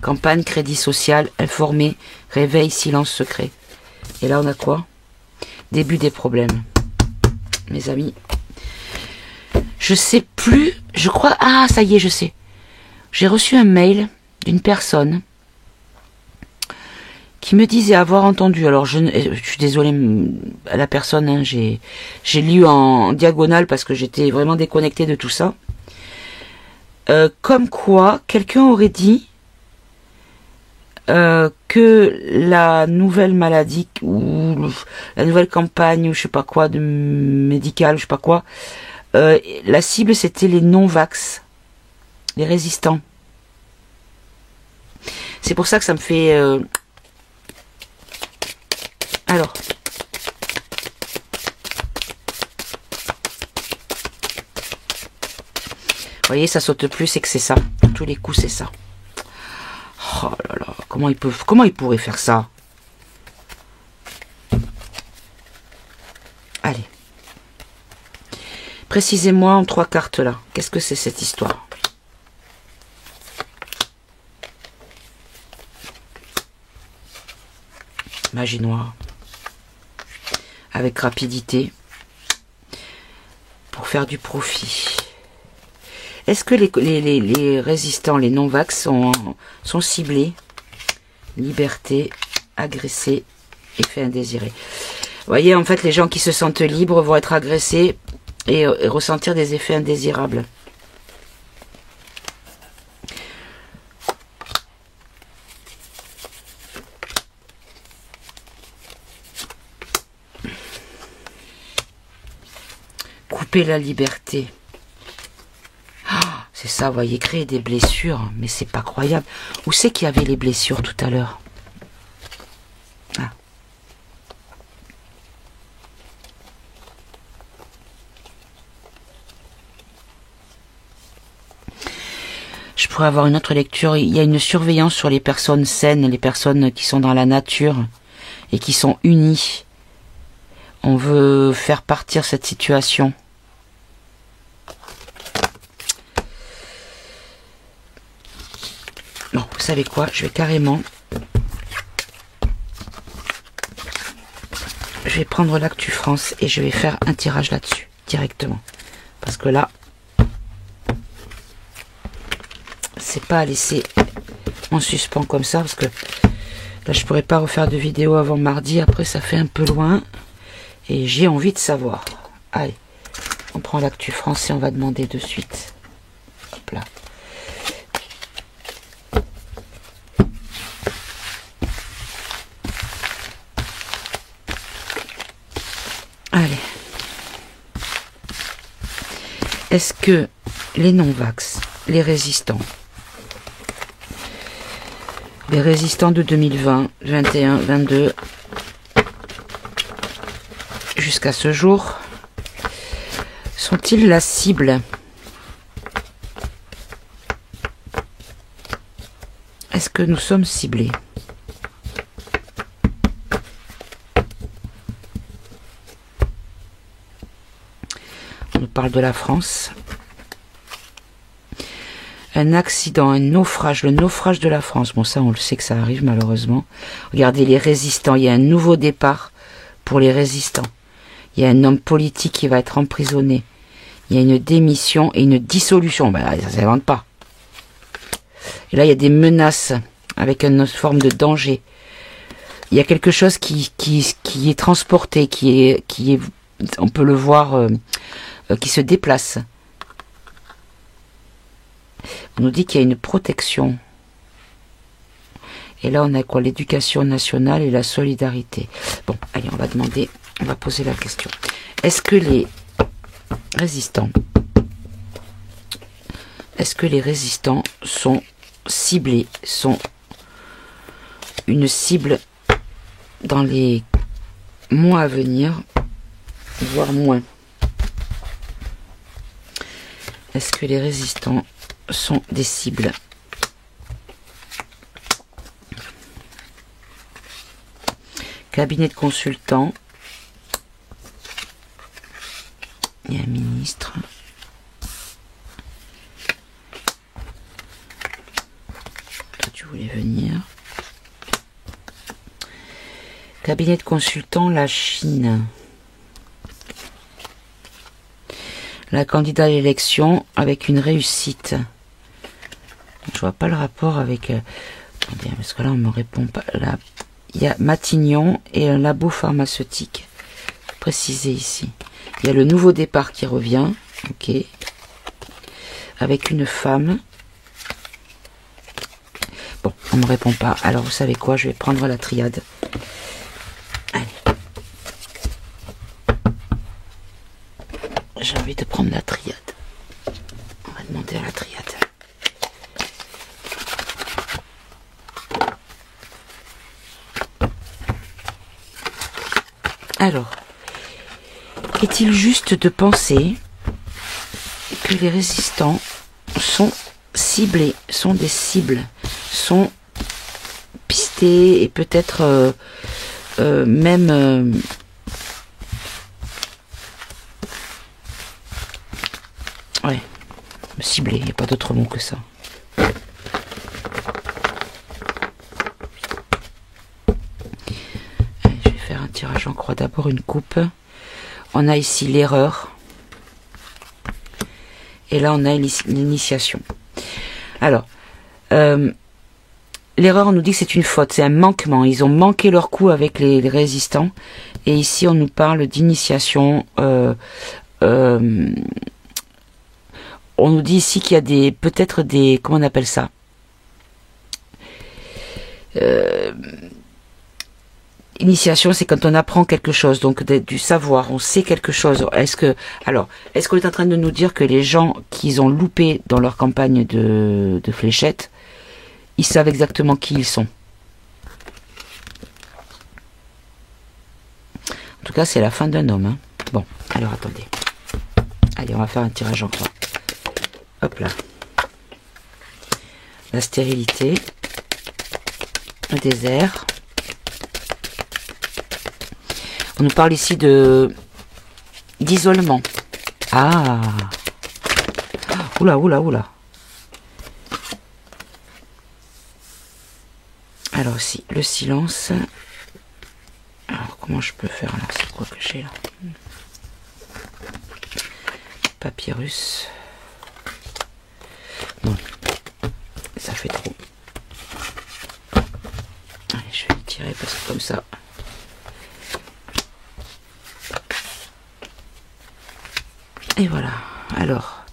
A: Campagne, crédit social, informé, réveil, silence secret. Et là, on a quoi? Début des problèmes. Mes amis. Je sais plus, je crois... Ah, ça y est, je sais. J'ai reçu un mail d'une personne qui me disait avoir entendu... Alors, je suis désolée à la personne, hein, j'ai lu en diagonale parce que j'étais vraiment déconnectée de tout ça. Comme quoi, quelqu'un aurait dit que la nouvelle maladie ou la nouvelle campagne ou je sais pas quoi de médicale, je sais pas quoi, la cible c'était les non-vax, les résistants. C'est pour ça que ça me fait... Alors... Vous voyez, ça saute plus, c'est que c'est ça. Tous les coups, c'est ça. Oh là là, comment ils pourraient faire ça? Allez. Précisez-moi en 3 cartes là. Qu'est-ce que c'est cette histoire? Magie noire. Avec rapidité. Pour faire du profit. Est-ce que les résistants, les non-vax sont ciblés? Liberté, agressé, effet indésiré. Vous voyez, en fait, les gens qui se sentent libres vont être agressés et ressentir des effets indésirables. Couper la liberté. C'est ça, vous voyez, créer des blessures, mais c'est pas croyable. Où c'est qu'il y avait les blessures tout à l'heure? Ah. Je pourrais avoir une autre lecture. Il y a une surveillance sur les personnes saines, les personnes qui sont dans la nature et qui sont unies. On veut faire partir cette situation. Non, vous savez quoi? Je vais carrément... Je vais prendre l'Actu France et je vais faire un tirage là-dessus, directement. Parce que là... c'est pas à laisser en suspens comme ça, parce que là, je pourrais pas refaire de vidéo avant mardi. Après, ça fait un peu loin. Et j'ai envie de savoir. Allez, on prend l'Actu France et on va demander de suite. Hop là. Allez. Est-ce que les non-vax, les résistants de 2020, 21, 22, jusqu'à ce jour, sont-ils la cible? Est-ce que nous sommes ciblés? On nous parle de la France. Un accident, un naufrage, le naufrage de la France. Bon, ça, on le sait que ça arrive malheureusement. Regardez les résistants. Il y a un nouveau départ pour les résistants. Il y a un homme politique qui va être emprisonné. Il y a une démission et une dissolution. Ben, ça ne s'invente pas. Et là, il y a des menaces avec une forme de danger. Il y a quelque chose qui est transporté, qui est, on peut le voir, qui se déplace. On nous dit qu'il y a une protection. Et là, on a quoi? L'éducation nationale et la solidarité. Bon, allez, on va demander, on va poser la question. Est-ce que les résistants sont ciblés, sont une cible dans les mois à venir, voire moins? Est-ce que les résistants sont des cibles? Cabinet de consultants. Il y a un ministre. Toi, tu voulais venir. Cabinet de consultants, la Chine. La candidate à l'élection avec une réussite. Je vois pas le rapport avec... attendez, parce que là, on me répond pas. Là, il y a Matignon et un labo pharmaceutique. Précisé ici. Il y a le nouveau départ qui revient. Ok. Avec une femme. Bon, on me répond pas. Alors, vous savez quoi? Je vais prendre la triade. Allez. J'ai envie de prendre la triade. On va demander à la triade. Alors, est-il juste de penser que les résistants sont ciblés, sont des cibles, sont pistés et peut-être même... ouais, ciblés, il n'y a pas d'autre mot que ça. Je vais faire un tirage en croix. D'abord une coupe. On a ici l'erreur. Et là, on a l'initiation. Alors, l'erreur, on nous dit que c'est une faute, c'est un manquement. Ils ont manqué leur coup avec les résistants. Et ici, on nous parle d'initiation. On nous dit ici qu'il y a des, peut-être des, comment on appelle ça? Initiation, c'est quand on apprend quelque chose, donc du savoir, on sait quelque chose. Est-ce qu'on est en train de nous dire que les gens qu'ils ont loupé dans leur campagne de fléchettes, ils savent exactement qui ils sont? En tout cas, c'est la fin d'un homme. Hein. Bon, alors attendez. Allez, on va faire un tirage encore. Hop là. La stérilité. Le désert. On nous parle ici d'isolement. Ah. Oula, oula, oula. Alors aussi, le silence. Alors, comment je peux faire là? C'est quoi que j'ai là? Papyrus. Non. Ça fait trop. Allez, je vais le tirer parce que comme ça... Et voilà. Alors,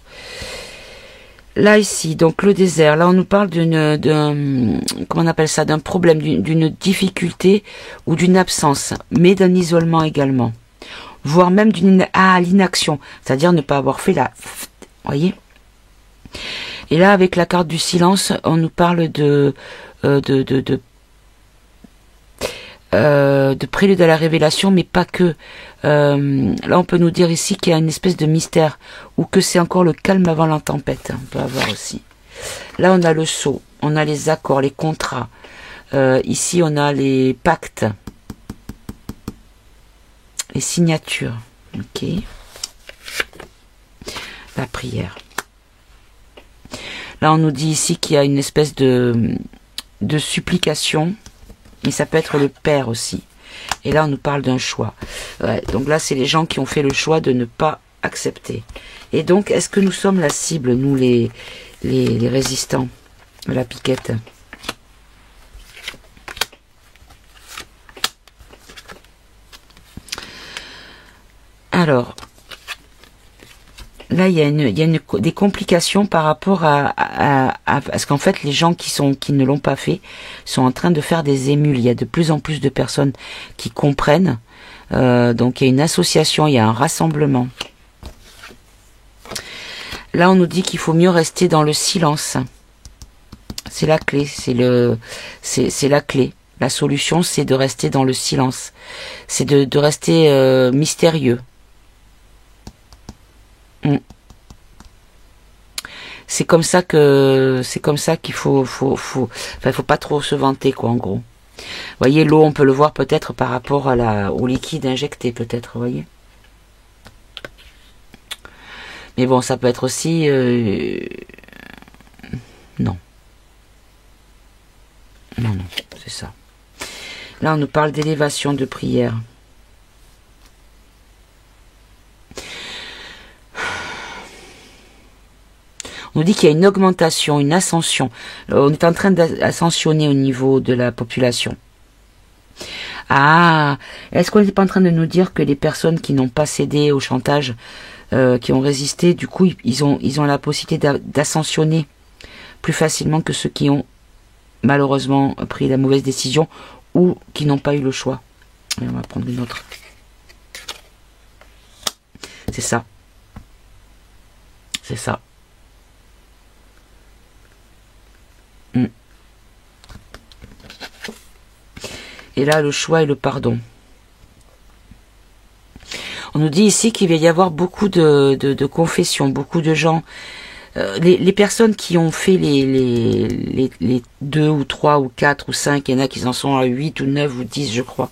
A: là ici, donc le désert. Là, on nous parle comment on appelle ça, d'un problème, d'une difficulté ou d'une absence, mais d'un isolement également, voire même l'inaction, c'est-à-dire ne pas avoir fait voyez. Et là, avec la carte du silence, on nous parle de prélude à la révélation, mais pas que. Là, on peut nous dire ici qu'il y a une espèce de mystère, ou que c'est encore le calme avant la tempête. On peut avoir aussi. Là, on a le sceau, on a les accords, les contrats. Ici, on a les pactes, les signatures. Ok. La prière. Là, on nous dit ici qu'il y a une espèce de supplication. Mais ça peut être le père aussi. Et là, on nous parle d'un choix. Ouais, donc là, c'est les gens qui ont fait le choix de ne pas accepter. Et donc, est-ce que nous sommes la cible, nous, les résistants de la piquette? Alors, là, il y a des complications par rapport parce qu'en fait, les gens qui ne l'ont pas fait sont en train de faire des émules. Il y a de plus en plus de personnes qui comprennent. Donc, il y a une association, il y a un rassemblement. Là, on nous dit qu'il faut mieux rester dans le silence. C'est la clé. C'est la clé. La solution, c'est de rester dans le silence. C'est de rester mystérieux. C'est comme ça qu'il faut pas trop se vanter, quoi, en gros. Vous voyez, l'eau, on peut le voir peut-être par rapport au liquide injecté, peut-être, vous voyez. Mais bon, ça peut être aussi non, c'est ça. Là, on nous parle d'élévation, de prière. On nous dit qu'il y a une augmentation, une ascension. On est en train d'ascensionner au niveau de la population. Ah, est-ce qu'on n'est pas en train de nous dire que les personnes qui n'ont pas cédé au chantage, qui ont résisté, du coup, ils ont la possibilité d'ascensionner plus facilement que ceux qui ont malheureusement pris la mauvaise décision ou qui n'ont pas eu le choix. Et on va prendre une autre. C'est ça. C'est ça. Et là, le choix et le pardon. On nous dit ici qu'il va y avoir beaucoup de confessions, beaucoup de gens. Les personnes qui ont fait les 2 ou 3 ou 4 ou 5, il y en a qui en sont à 8 ou 9 ou 10, je crois.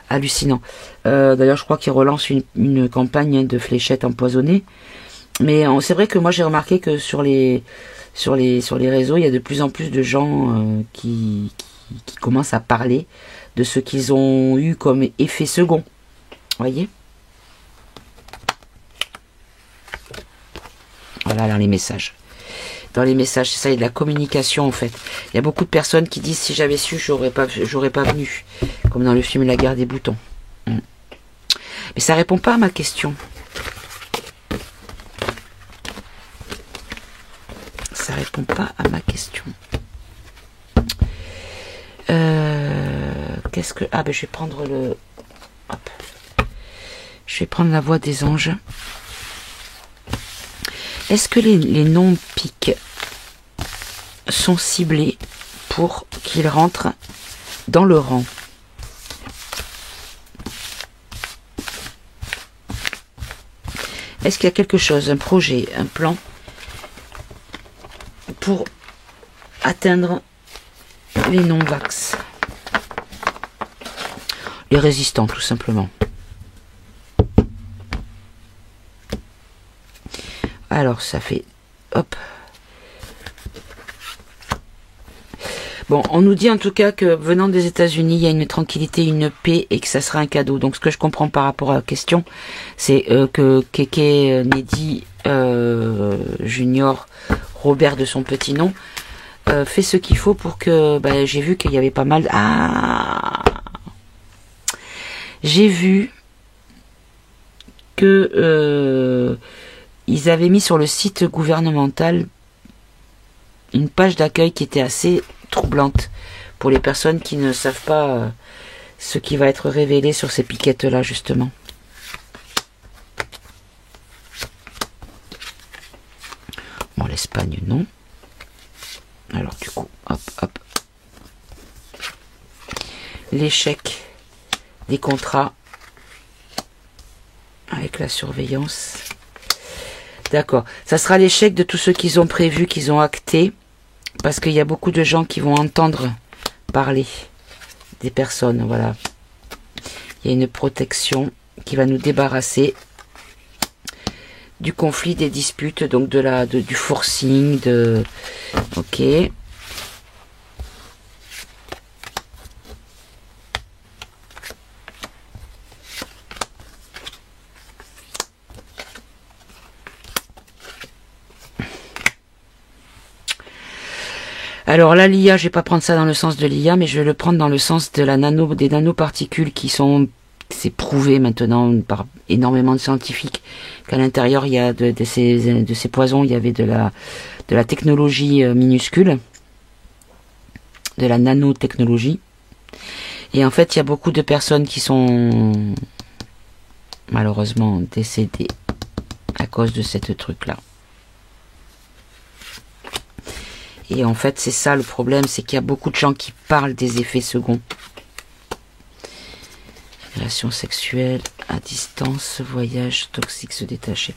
A: Hallucinant. D'ailleurs, je crois qu'ils relancent une campagne de fléchettes empoisonnées. Mais c'est vrai que moi, j'ai remarqué que sur les réseaux, il y a de plus en plus de gens qui commencent à parler de ce qu'ils ont eu comme effet second. Voyez? Voilà, dans les messages. Dans les messages, c'est ça, il y a de la communication en fait. Il y a beaucoup de personnes qui disent si j'avais su, j'aurais pas venu. Comme dans le film La guerre des boutons. Mais ça répond pas à ma question. Ça répond pas à ma question. qu'est-ce que... Ah, ben je vais prendre le... Hop. Je vais prendre la voix des anges. Est-ce que les non-piques sont ciblés pour qu'ils rentrent dans le rang? Est-ce qu'il y a quelque chose, un projet, un plan pour atteindre les non-vax? Les résistants, tout simplement. Alors, ça fait... Hop. Bon, on nous dit en tout cas que venant des États-Unis, il y a une tranquillité, une paix et que ça sera un cadeau. Donc, ce que je comprends par rapport à la question, c'est que Keke Nedi Junior, Robert de son petit nom, fait ce qu'il faut pour que... Ben, j'ai vu qu'il y avait pas mal... Ah, j'ai vu que ils avaient mis sur le site gouvernemental une page d'accueil qui était assez troublante pour les personnes qui ne savent pas ce qui va être révélé sur ces piquettes-là, justement. Bon, l'Espagne, non. Alors, du coup, hop, hop. L'échec des contrats avec la surveillance. D'accord. Ça sera l'échec de tous ceux qu'ils ont prévu, qu'ils ont acté, parce qu'il y a beaucoup de gens qui vont entendre parler des personnes. Voilà. Il y a une protection qui va nous débarrasser du conflit, des disputes, donc du forcing, Ok. Alors là, l'IA, je vais pas prendre ça dans le sens de l'IA, mais je vais le prendre dans le sens de des nanoparticules qui sont, c'est prouvé maintenant par énormément de scientifiques qu'à l'intérieur il y a de ces poisons, il y avait de la technologie minuscule, de la nanotechnologie. Et en fait, il y a beaucoup de personnes qui sont malheureusement décédées à cause de cette truc-là. Et en fait, c'est ça le problème, c'est qu'il y a beaucoup de gens qui parlent des effets seconds. Agression sexuelle, à distance, voyage, toxique, se détacher.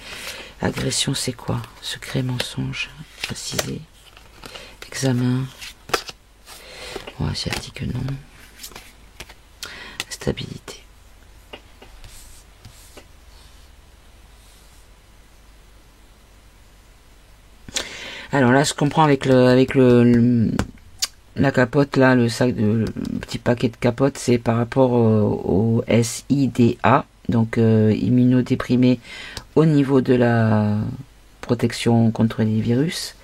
A: Agression, c'est quoi? Secret, mensonge, préciser. Examen. Bon, asiatique, non. Stabilité. Alors là, je comprends avec la capote, là, le petit paquet de capote, c'est par rapport au SIDA, donc immunodéprimé au niveau de la protection contre les virus,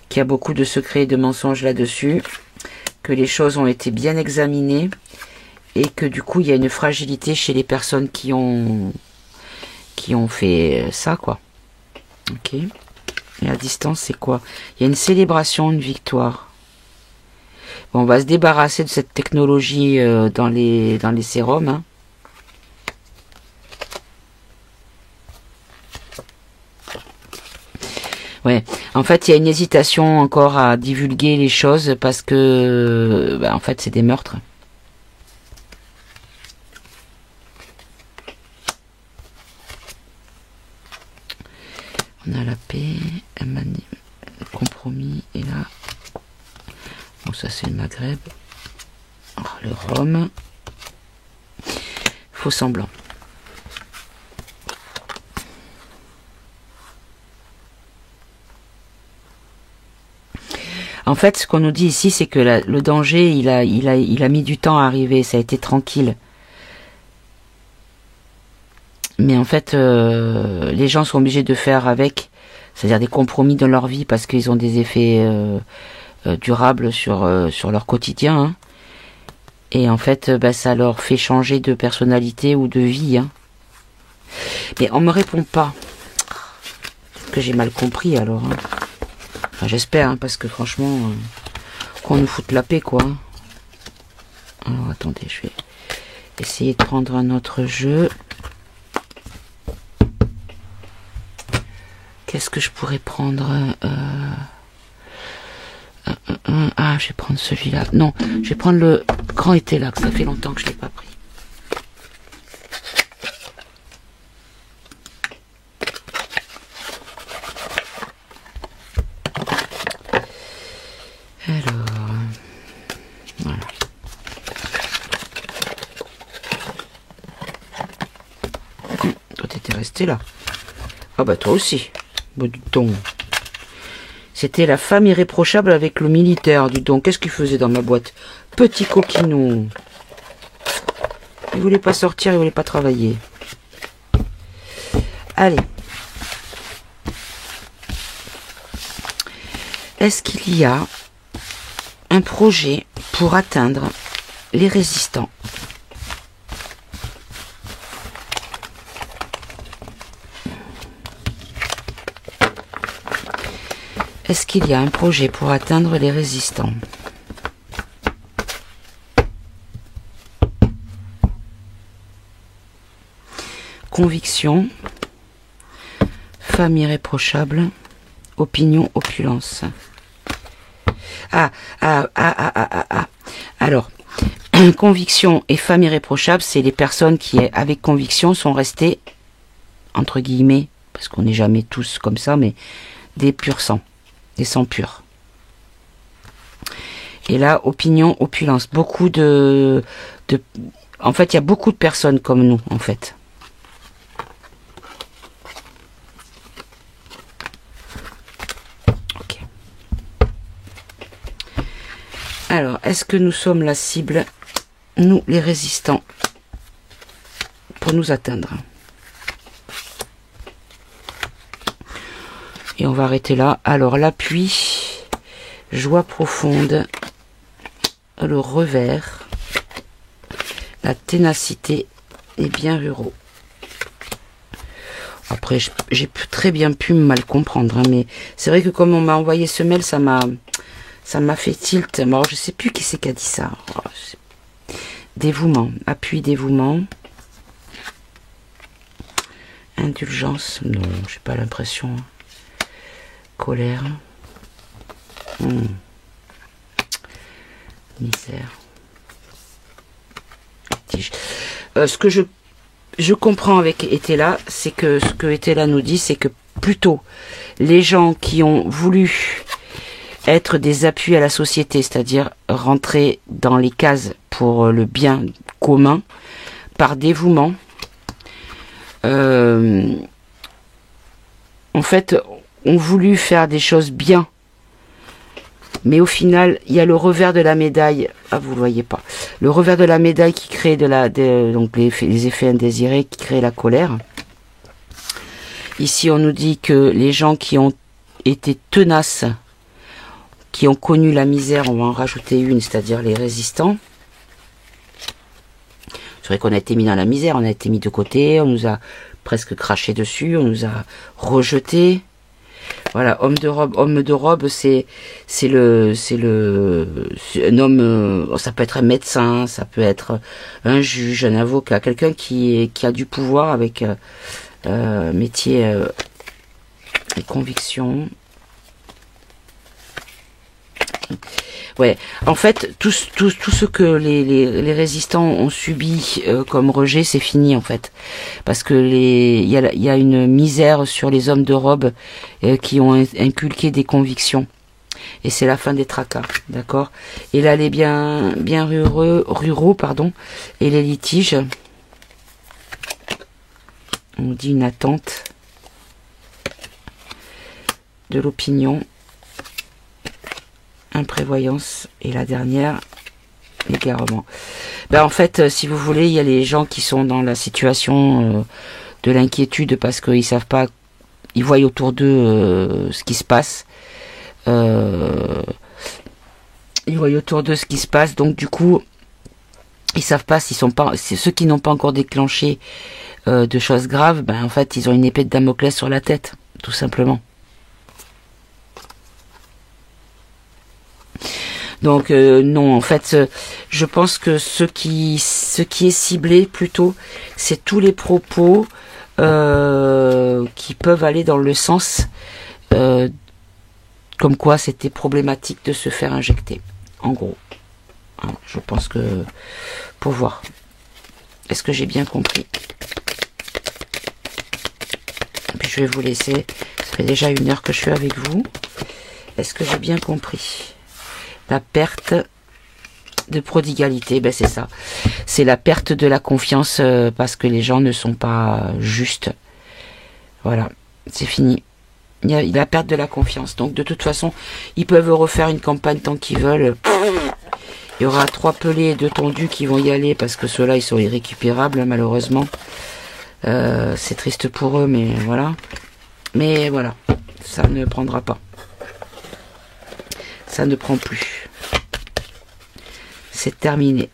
A: qu'il y a beaucoup de secrets et de mensonges là-dessus, que les choses ont été bien examinées et que du coup, il y a une fragilité chez les personnes qui ont fait ça, quoi. Ok. Et à distance, c'est quoi? Il y a une célébration, une victoire. Bon, on va se débarrasser de cette technologie dans les sérums. Hein. Ouais, en fait, il y a une hésitation encore à divulguer les choses parce que, en fait, c'est des meurtres. On a la paix, le compromis, et là, bon, ça c'est le Maghreb, oh, le Rhum, faux semblant. En fait, ce qu'on nous dit ici, c'est que le danger, il a mis du temps à arriver, ça a été tranquille. Mais en fait, les gens sont obligés de faire avec, c'est-à-dire des compromis dans leur vie parce qu'ils ont des effets durables sur leur quotidien. Hein. Et en fait, ça leur fait changer de personnalité ou de vie. Hein. Mais on me répond pas. Peut-être que j'ai mal compris alors. Hein. Enfin, j'espère, hein, parce que franchement, qu'on nous foute la paix, quoi. Alors attendez, je vais essayer de prendre un autre jeu. Qu'est-ce que je pourrais prendre Ah, je vais prendre celui-là. Non, je vais prendre le grand été là, que ça fait longtemps que je ne l'ai pas pris. Alors, voilà. Toi, t'étais resté là. Ah bah toi aussi. Bon, du ton. C'était la femme irréprochable avec le militaire. Du don, qu'est-ce qu'il faisait dans ma boîte? Petit coquinou. Il voulait pas sortir, il voulait pas travailler. Allez. Est-ce qu'il y a un projet pour atteindre les résistants? Est-ce qu'il y a un projet pour atteindre les résistants? Conviction, femme irréprochable, opinion, opulence. Alors, conviction et femme irréprochable, c'est les personnes qui, avec conviction, sont restées, entre guillemets, parce qu'on n'est jamais tous comme ça, mais des purs sangs. Des sangs purs. Et là, opinion, opulence. Beaucoup en fait, il y a beaucoup de personnes comme nous, en fait. Ok. Alors, est-ce que nous sommes la cible, nous, les résistants, pour nous atteindre? Et on va arrêter là. Alors, l'appui, joie profonde, le revers, la ténacité et bien ruraux. Après, j'ai très bien pu mal comprendre, hein, mais c'est vrai que comme on m'a envoyé ce mail, ça m'a fait tilt. Alors, je sais plus qui c'est qui a dit ça. Dévouement, appui, dévouement. Indulgence, non, j'ai pas l'impression. Colère. Misère. Ce que je comprends avec Etela, c'est que ce que Etela nous dit, c'est que plutôt les gens qui ont voulu être des appuis à la société, c'est-à-dire rentrer dans les cases pour le bien commun, par dévouement, en fait, ont voulu faire des choses bien. Mais au final, il y a le revers de la médaille. Ah, vous le voyez pas. Le revers de la médaille qui crée donc les effets indésirés, qui créent la colère. Ici, on nous dit que les gens qui ont été tenaces, qui ont connu la misère, on va en rajouter une, c'est-à-dire les résistants. C'est vrai qu'on a été mis dans la misère, on a été mis de côté, on nous a presque craché dessus, on nous a rejetés. Voilà, homme de robe, c'est un homme, ça peut être un médecin, ça peut être un juge, un avocat, quelqu'un qui a du pouvoir avec métier et conviction. Ouais, en fait, tout ce que les résistants ont subi comme rejet, c'est fini en fait, parce que il y a une misère sur les hommes de robe qui ont inculqué des convictions, et c'est la fin des tracas, d'accord. Et là, les bien ruraux, pardon, et les litiges, on dit une attente de l'opinion. Imprévoyance, et la dernière, l'égarement. Ben en fait, si vous voulez, il y a les gens qui sont dans la situation de l'inquiétude parce qu'ils savent pas, ils voient autour d'eux ce qui se passe. Ils voient autour d'eux ce qui se passe, donc du coup, ils savent pas s'ils sont pas, ceux qui n'ont pas encore déclenché de choses graves, ben en fait, ils ont une épée de Damoclès sur la tête, tout simplement. Donc non, en fait, je pense que ce qui est ciblé plutôt, c'est tous les propos qui peuvent aller dans le sens comme quoi c'était problématique de se faire injecter, en gros. Hein, je pense que pour voir. Est-ce que j'ai bien compris? Et puis je vais vous laisser. Ça fait déjà 1 heure que je suis avec vous. Est-ce que j'ai bien compris? La perte de prodigalité, ben c'est ça. C'est la perte de la confiance parce que les gens ne sont pas justes. Voilà, c'est fini. Il y a la perte de la confiance. Donc de toute façon, ils peuvent refaire une campagne tant qu'ils veulent. Il y aura 3 pelés et 2 tondus qui vont y aller parce que ceux-là, ils sont irrécupérables, malheureusement. C'est triste pour eux, mais voilà. Mais voilà, ça ne prendra pas. Ça ne prend plus. C'est terminé.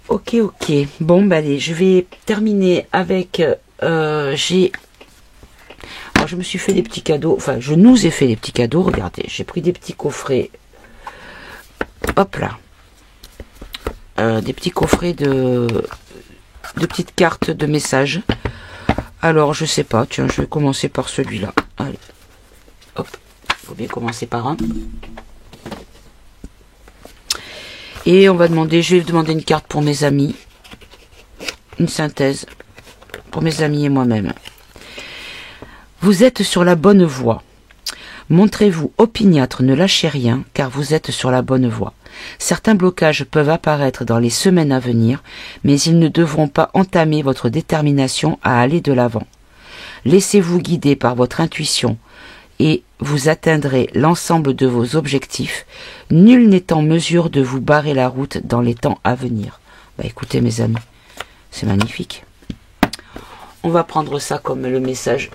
A: Ok. Bon, bah allez, je vais terminer avec... alors, je me suis fait des petits cadeaux. Enfin, je nous ai fait des petits cadeaux. Regardez, j'ai pris des petits coffrets. Hop là. Des petits coffrets de petites cartes de messages. Alors, je sais pas. Tiens, je vais commencer par celui-là. Allez. Hop. Faut bien commencer par un. Et on va demander, je vais demander une carte pour mes amis. Une synthèse. Pour mes amis et moi-même. Vous êtes sur la bonne voie. Montrez-vous opiniâtre, ne lâchez rien, car vous êtes sur la bonne voie. Certains blocages peuvent apparaître dans les semaines à venir, mais ils ne devront pas entamer votre détermination à aller de l'avant. Laissez-vous guider par votre intuition et vous atteindrez l'ensemble de vos objectifs. Nul n'est en mesure de vous barrer la route dans les temps à venir. Bah écoutez mes amis, c'est magnifique. On va prendre ça comme le message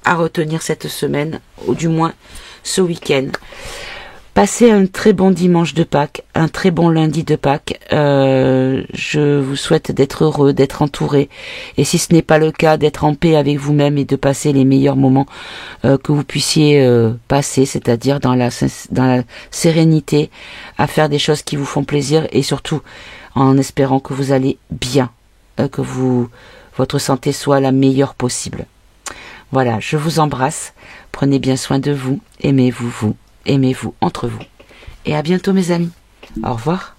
A: à retenir cette semaine, ou du moins ce week-end. Passez un très bon dimanche de Pâques, un très bon lundi de Pâques. Je vous souhaite d'être heureux, d'être entouré, et si ce n'est pas le cas, d'être en paix avec vous-même et de passer les meilleurs moments que vous puissiez passer, c'est-à-dire dans la sérénité, à faire des choses qui vous font plaisir, et surtout en espérant que vous allez bien, que votre santé soit la meilleure possible. Voilà, je vous embrasse, prenez bien soin de vous, aimez-vous entre vous. Et à bientôt mes amis. Au revoir.